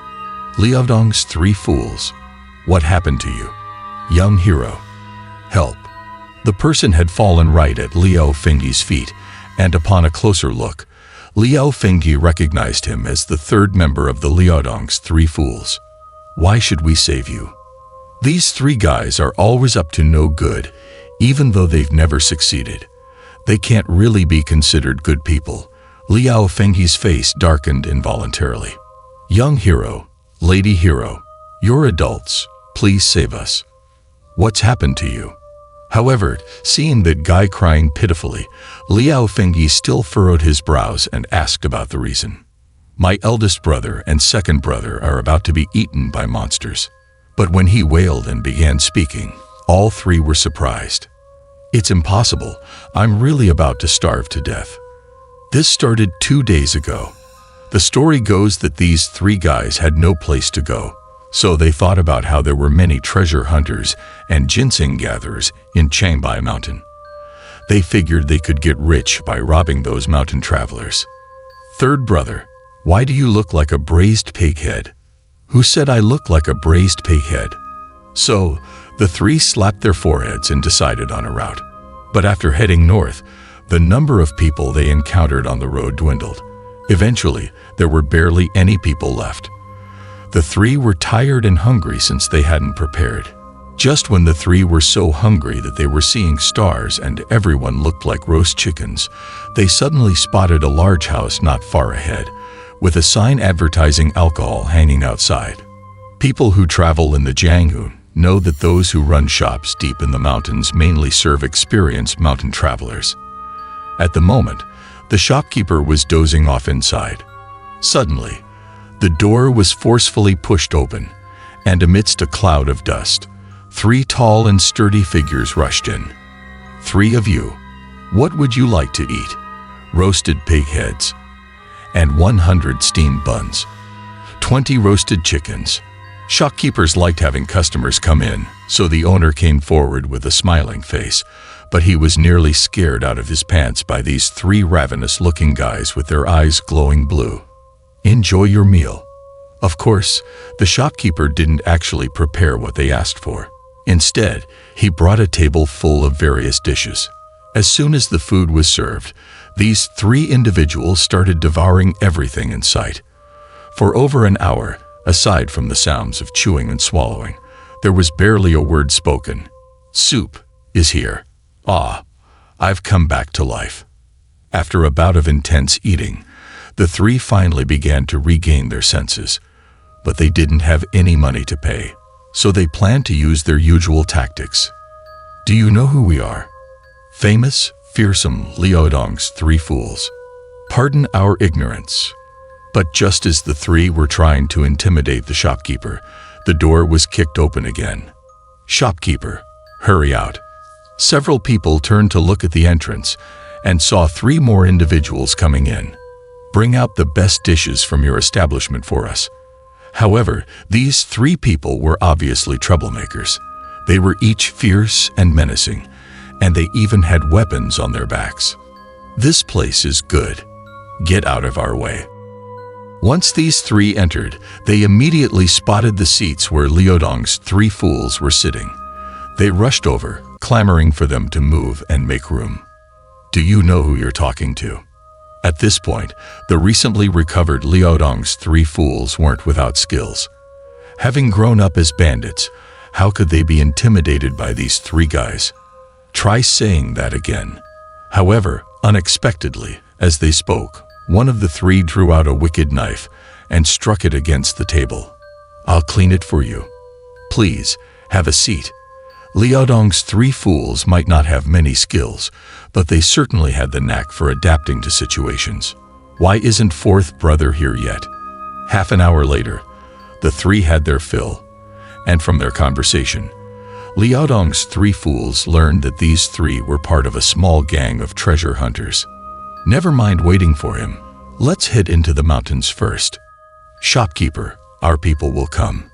Liaodong's three fools. What happened to you? Young hero. Help. The person had fallen right at Liao Fengyi's feet, and upon a closer look, Liao Fengyi recognized him as the third member of the Liaodong's three fools. Why should we save you? These three guys are always up to no good, even though they've never succeeded. They can't really be considered good people. Liao Fengyi's face darkened involuntarily. Young hero, lady hero, you're adults. Please save us. What's happened to you? However, seeing that guy crying pitifully, Liao Fengyi still furrowed his brows and asked about the reason. My eldest brother and second brother are about to be eaten by monsters. But when he wailed and began speaking, all three were surprised. It's impossible. I'm really about to starve to death. This started 2 days ago. The story goes that these three guys had no place to go, so they thought about how there were many treasure hunters and ginseng gatherers in Changbai Mountain. They figured they could get rich by robbing those mountain travelers. Third brother, why do you look like a braised pig head? Who said I look like a braised pig head? So, the three slapped their foreheads and decided on a route. But after heading north, the number of people they encountered on the road dwindled. Eventually, there were barely any people left. The three were tired and hungry since they hadn't prepared. Just when the three were so hungry that they were seeing stars and everyone looked like roast chickens, they suddenly spotted a large house not far ahead, with a sign advertising alcohol hanging outside. People who travel in the Jianghu know that those who run shops deep in the mountains mainly serve experienced mountain travelers. At the moment, the shopkeeper was dozing off inside. Suddenly, the door was forcefully pushed open, and amidst a cloud of dust, three tall and sturdy figures rushed in. Three of you. What would you like to eat? Roasted pig heads. And 100 steamed buns. 20 roasted chickens. Shopkeepers liked having customers come in, so the owner came forward with a smiling face, but he was nearly scared out of his pants by these three ravenous-looking guys with their eyes glowing blue. Enjoy your meal. Of course, the shopkeeper didn't actually prepare what they asked for. Instead, he brought a table full of various dishes. As soon as the food was served, these three individuals started devouring everything in sight. For over an hour, aside from the sounds of chewing and swallowing, there was barely a word spoken. Soup is here. Ah, I've come back to life. After a bout of intense eating, the three finally began to regain their senses, but they didn't have any money to pay, so they planned to use their usual tactics. Do you know who we are? Famous, fearsome Liaodong's three fools. Pardon our ignorance. But just as the three were trying to intimidate the shopkeeper, the door was kicked open again. Shopkeeper, hurry out. Several people turned to look at the entrance and saw three more individuals coming in. Bring out the best dishes from your establishment for us. However, these three people were obviously troublemakers. They were each fierce and menacing, and they even had weapons on their backs. This place is good. Get out of our way. Once these three entered, they immediately spotted the seats where Liaodong's three fools were sitting. They rushed over, clamoring for them to move and make room. Do you know who you're talking to? At this point, the recently recovered Liaodong's three fools weren't without skills. Having grown up as bandits, how could they be intimidated by these three guys? Try saying that again. However, unexpectedly, as they spoke, one of the three drew out a wicked knife and struck it against the table. I'll clean it for you. Please, have a seat. Liaodong's three fools might not have many skills, but they certainly had the knack for adapting to situations. Why isn't fourth brother here yet? Half an hour later, the three had their fill, and from their conversation, Liaodong's three fools learned that these three were part of a small gang of treasure hunters. Never mind waiting for him. Let's head into the mountains first. Shopkeeper, our people will come.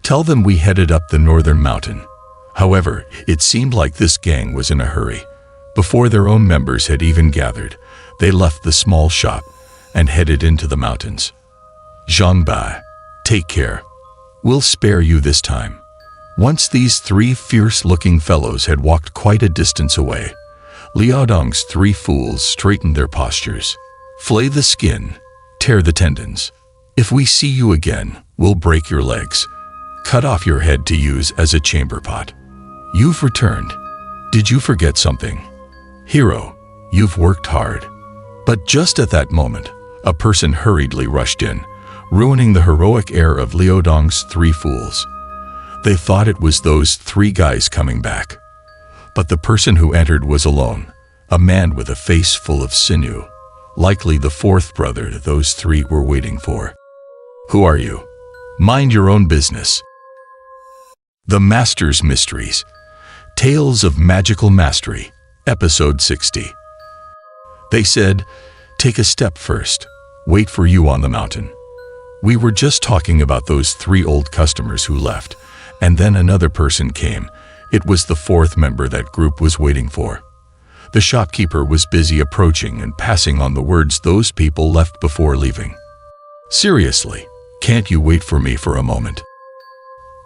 Tell them we headed up the northern mountain. However, it seemed like this gang was in a hurry. Before their own members had even gathered, they left the small shop and headed into the mountains. Zhangbai, take care. We'll spare you this time. Once these three fierce-looking fellows had walked quite a distance away, Liaodong's three fools straightened their postures. Flay the skin, tear the tendons. If we see you again, we'll break your legs. Cut off your head to use as a chamber pot. You've returned. Did you forget something? Hero, you've worked hard. But just at that moment, a person hurriedly rushed in, ruining the heroic air of Liaodong's three fools. They thought it was those three guys coming back. But the person who entered was alone, a man with a face full of sinew, likely the fourth brother that those three were waiting for. Who are you? Mind your own business. The Master's Mysteries. Tales of Magical Mastery, Episode 60. They said, take a step first. Wait for you on the mountain. We were just talking about those three old customers who left, and then another person came. It was the fourth member that group was waiting for. The shopkeeper was busy approaching and passing on the words those people left before leaving. Seriously, can't you wait for me for a moment?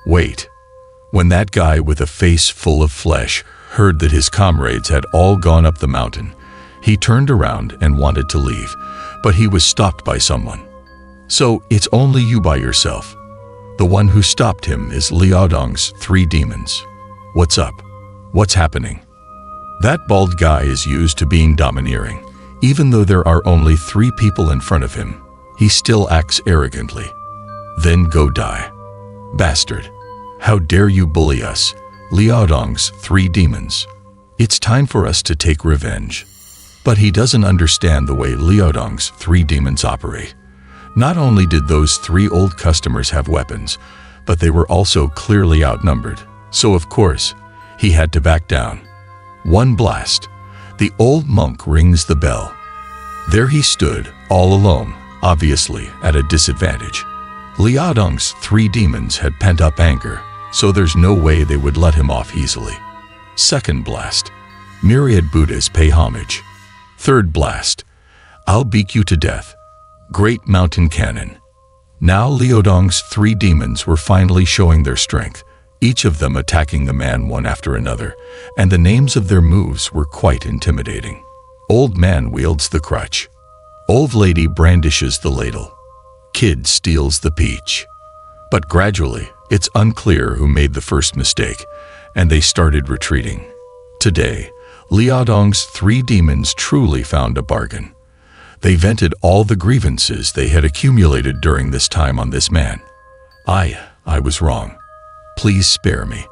Wait. When that guy with a face full of flesh heard that his comrades had all gone up the mountain, he turned around and wanted to leave, but he was stopped by someone. So it's only you by yourself. The one who stopped him is Liaodong's three demons. What's up? What's happening? That bald guy is used to being domineering. Even though there are only three people in front of him, he still acts arrogantly. Then go die. Bastard. How dare you bully us, Liaodong's three demons. It's time for us to take revenge. But he doesn't understand the way Liaodong's three demons operate. Not only did those three old customers have weapons, but they were also clearly outnumbered. So of course, he had to back down. One blast. The old monk rings the bell. There he stood, all alone, obviously at a disadvantage. Liaodong's three demons had pent up anger, so there's no way they would let him off easily. Second blast. Myriad Buddhas pay homage. Third blast. I'll beat you to death. Great mountain cannon. Now Liudong's three demons were finally showing their strength, each of them attacking the man one after another, and the names of their moves were quite intimidating. Old man wields the crutch. Old lady brandishes the ladle. Kid steals the peach. But gradually, it's unclear who made the first mistake, and they started retreating. Today, Liudong's three demons truly found a bargain. They vented all the grievances they had accumulated during this time on this man. I was wrong. Please spare me.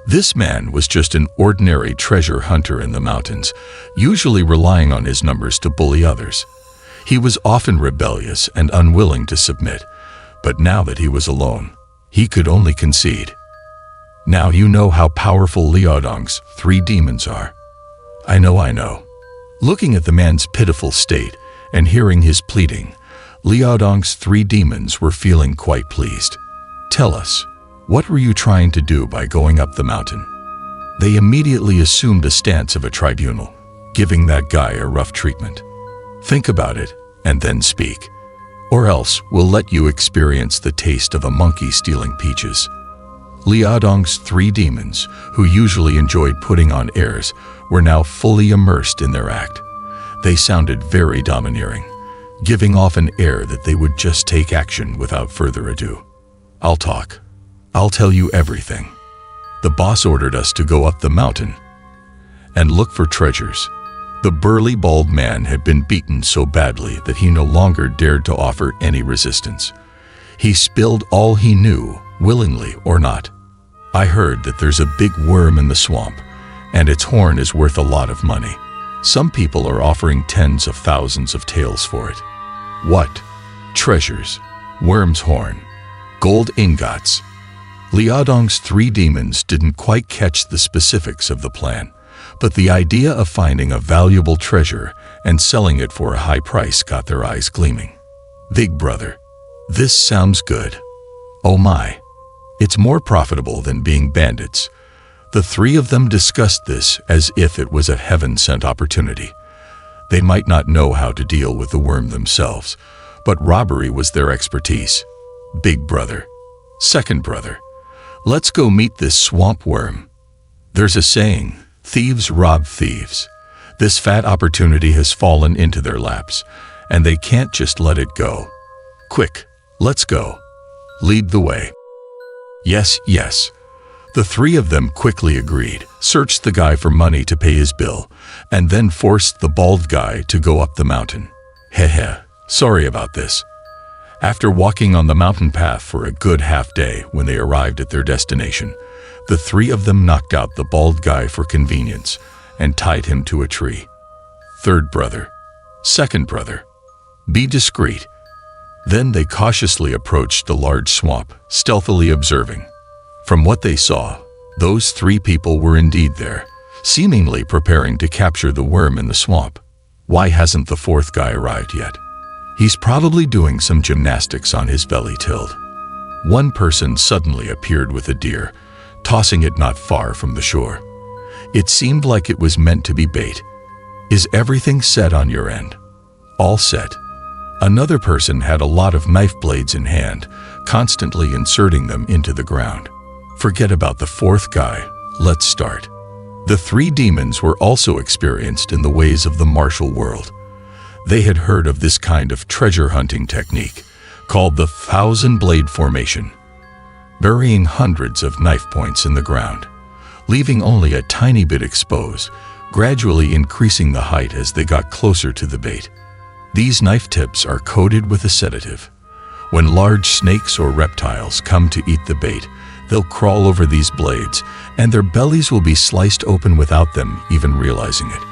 This man was just an ordinary treasure hunter in the mountains, usually relying on his numbers to bully others. He was often rebellious and unwilling to submit, but now that he was alone, he could only concede. Now you know how powerful Liudong's three demons are. I know. Looking at the man's pitiful state and hearing his pleading, Liudong's three demons were feeling quite pleased. Tell us, what were you trying to do by going up the mountain? They immediately assumed a stance of a tribunal, giving that guy a rough treatment. Think about it and then speak, or else we'll let you experience the taste of a monkey stealing peaches. Liudong's three demons, who usually enjoyed putting on airs, were now fully immersed in their act. They sounded very domineering, giving off an air that they would just take action without further ado. I'll talk. I'll tell you everything. The boss ordered us to go up the mountain and look for treasures. The burly bald man had been beaten so badly that he no longer dared to offer any resistance. He spilled all he knew, willingly or not. I heard that there's a big worm in the swamp, and its horn is worth a lot of money. Some people are offering tens of thousands of taels for it. What? Treasures, worm's horn, gold ingots. Liudong's three demons didn't quite catch the specifics of the plan, but the idea of finding a valuable treasure and selling it for a high price got their eyes gleaming. Big brother, this sounds good. Oh my, it's more profitable than being bandits. The three of them discussed this as if it was a heaven-sent opportunity. They might not know how to deal with the worm themselves, but robbery was their expertise. Big brother, second brother, let's go meet this swamp worm. There's a saying, thieves rob thieves. This fat opportunity has fallen into their laps, and they can't just let it go. Quick, let's go. Lead the way. Yes. The three of them quickly agreed, searched the guy for money to pay his bill, and then forced the bald guy to go up the mountain. Heh, sorry about this. After walking on the mountain path for a good half day when they arrived at their destination, the three of them knocked out the bald guy for convenience and tied him to a tree. Third brother, second brother, be discreet. Then they cautiously approached the large swamp, stealthily observing. From what they saw, those three people were indeed there, seemingly preparing to capture the worm in the swamp. Why hasn't the fourth guy arrived yet? He's probably doing some gymnastics on his belly tilt. One person suddenly appeared with a deer, tossing it not far from the shore. It seemed like it was meant to be bait. Is everything set on your end? All set. Another person had a lot of knife blades in hand, constantly inserting them into the ground. Forget about the fourth guy, let's start. The three demons were also experienced in the ways of the martial world. They had heard of this kind of treasure hunting technique, called the 1,000-blade formation, burying hundreds of knife points in the ground, leaving only a tiny bit exposed, gradually increasing the height as they got closer to the bait. These knife tips are coated with a sedative. When large snakes or reptiles come to eat the bait, they'll crawl over these blades, and their bellies will be sliced open without them even realizing it.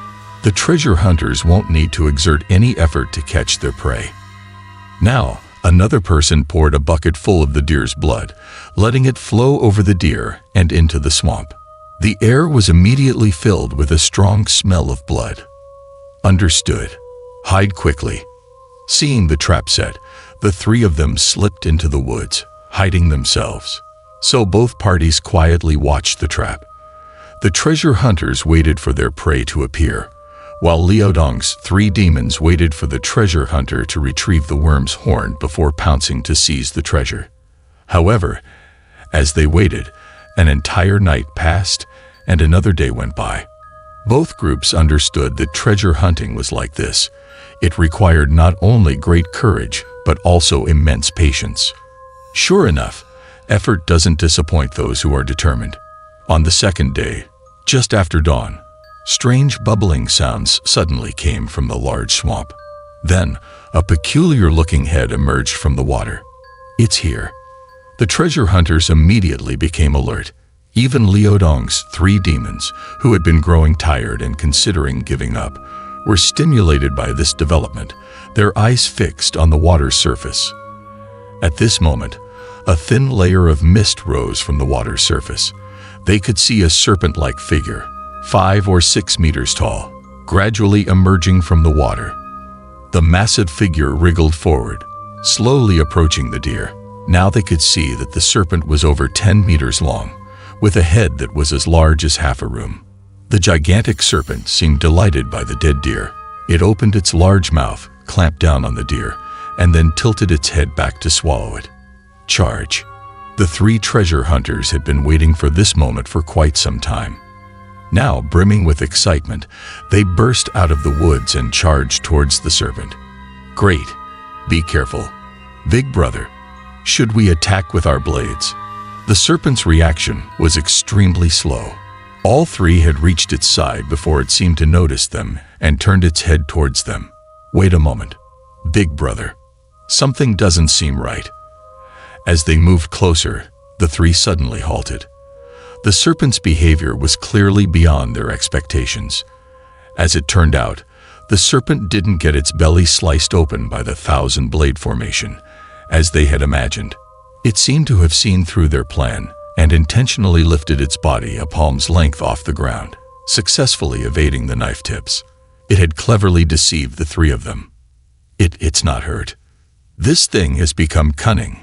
The treasure hunters won't need to exert any effort to catch their prey. Now, another person poured a bucket full of the deer's blood, letting it flow over the deer and into the swamp. The air was immediately filled with a strong smell of blood. Understood. Hide quickly. Seeing the trap set, the three of them slipped into the woods, hiding themselves. So both parties quietly watched the trap. The treasure hunters waited for their prey to appear, while Liudong's three demons waited for the treasure hunter to retrieve the worm's horn before pouncing to seize the treasure. However, as they waited, an entire night passed and another day went by. Both groups understood that treasure hunting was like this. It required not only great courage, but also immense patience. Sure enough, effort doesn't disappoint those who are determined. On the second day, just after dawn, strange bubbling sounds suddenly came from the large swamp. Then, a peculiar-looking head emerged from the water. "It's here." The treasure hunters immediately became alert. Even Liudong's three demons, who had been growing tired and considering giving up, were stimulated by this development, their eyes fixed on the water's surface. At this moment, a thin layer of mist rose from the water's surface. They could see a serpent-like figure, 5 or 6 meters tall, gradually emerging from the water. The massive figure wriggled forward, slowly approaching the deer. Now they could see that the serpent was over 10 meters long, with a head that was as large as half a room. The gigantic serpent seemed delighted by the dead deer. It opened its large mouth, clamped down on the deer, and then tilted its head back to swallow it. Charge! The three treasure hunters had been waiting for this moment for quite some time. Now, brimming with excitement, they burst out of the woods and charged towards the serpent. "Great! Be careful. Big brother, should we attack with our blades?" The serpent's reaction was extremely slow. All three had reached its side before it seemed to notice them and turned its head towards them. "Wait a moment. Big brother. Something doesn't seem right." As they moved closer, the three suddenly halted. The serpent's behavior was clearly beyond their expectations. As it turned out, the serpent didn't get its belly sliced open by the 1,000-blade formation, as they had imagined. It seemed to have seen through their plan and intentionally lifted its body a palm's length off the ground, successfully evading the knife tips. It had cleverly deceived the three of them. It's not hurt. This thing has become cunning."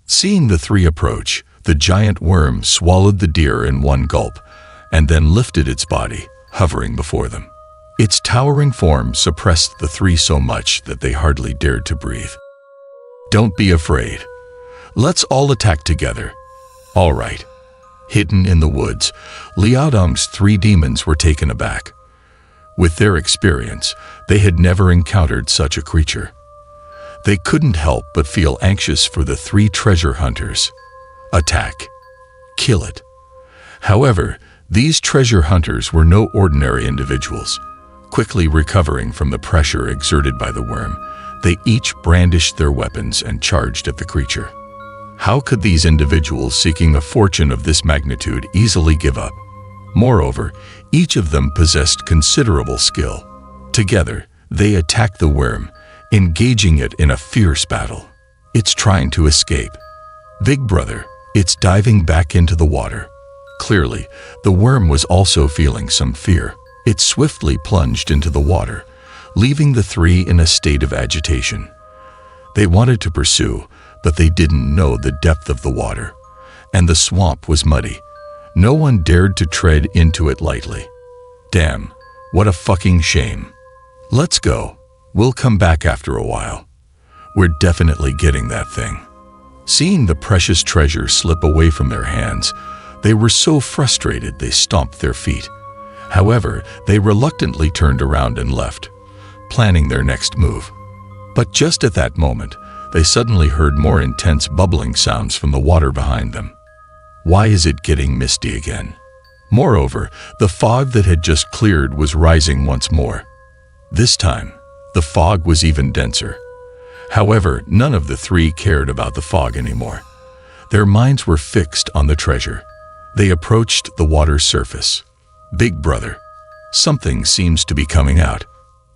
Seeing the three approach, the giant worm swallowed the deer in one gulp and then lifted its body, hovering before them. Its towering form suppressed the three so much that they hardly dared to breathe. "Don't be afraid. Let's all attack together." "All right." Hidden in the woods, Liudong's three demons were taken aback. With their experience, they had never encountered such a creature. They couldn't help but feel anxious for the three treasure hunters. Attack. Kill it. However, these treasure hunters were no ordinary individuals. Quickly recovering from the pressure exerted by the worm, they each brandished their weapons and charged at the creature. How could these individuals seeking a fortune of this magnitude easily give up? Moreover, each of them possessed considerable skill. Together, they attacked the worm, engaging it in a fierce battle. It's trying to escape. "Big brother, it's diving back into the water." Clearly, the worm was also feeling some fear. It swiftly plunged into the water, leaving the three in a state of agitation. They wanted to pursue, but they didn't know the depth of the water, and the swamp was muddy. No one dared to tread into it lightly. Damn, what a fucking shame. "Let's go. We'll come back after a while. We're definitely getting that thing." Seeing the precious treasure slip away from their hands, they were so frustrated they stomped their feet. However, they reluctantly turned around and left, planning their next move. But just at that moment, they suddenly heard more intense bubbling sounds from the water behind them. Why is it getting misty again? Moreover, the fog that had just cleared was rising once more. This time, the fog was even denser. However, none of the three cared about the fog anymore. Their minds were fixed on the treasure. They approached the water's surface. "Big brother, something seems to be coming out."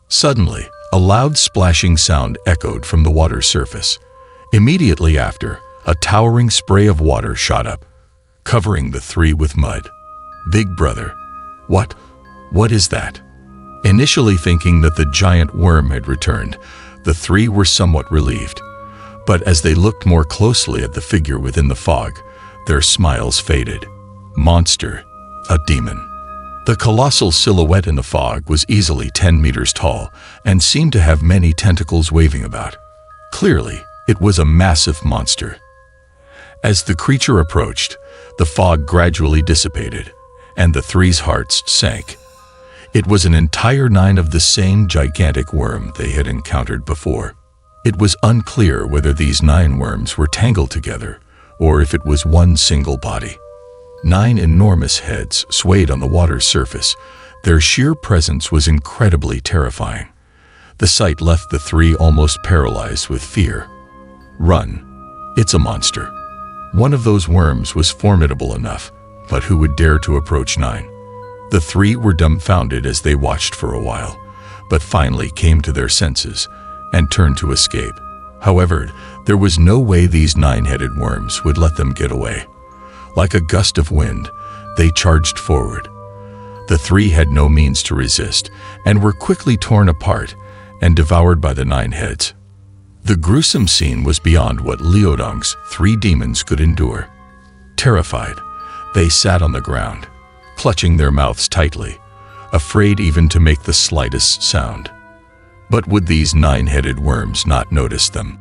Suddenly, a loud splashing sound echoed from the water's surface. Immediately after, a towering spray of water shot up, covering the three with mud. "Big brother, what is that?" Initially thinking that the giant worm had returned, the three were somewhat relieved. But as they looked more closely at the figure within the fog, their smiles faded. Monster, a demon. The colossal silhouette in the fog was easily 10 meters tall and seemed to have many tentacles waving about. Clearly, it was a massive monster. As the creature approached, the fog gradually dissipated, and the three's hearts sank. It was an entire 9 of the same gigantic worm they had encountered before. It was unclear whether these 9 worms were tangled together, or if it was one single body. 9 enormous heads swayed on the water's surface. Their sheer presence was incredibly terrifying. The sight left the 3 almost paralyzed with fear. Run. It's a monster. One of those worms was formidable enough, but who would dare to approach 9? The 3 were dumbfounded as they watched for a while, but finally came to their senses and turned to escape. However, there was no way these 9-headed worms would let them get away. Like a gust of wind, they charged forward. The 3 had no means to resist and were quickly torn apart and devoured by the 9 heads. The gruesome scene was beyond what Liudong's 3 demons could endure. Terrified, they sat on the ground, clutching their mouths tightly, afraid even to make the slightest sound. But would these 9-headed worms not notice them?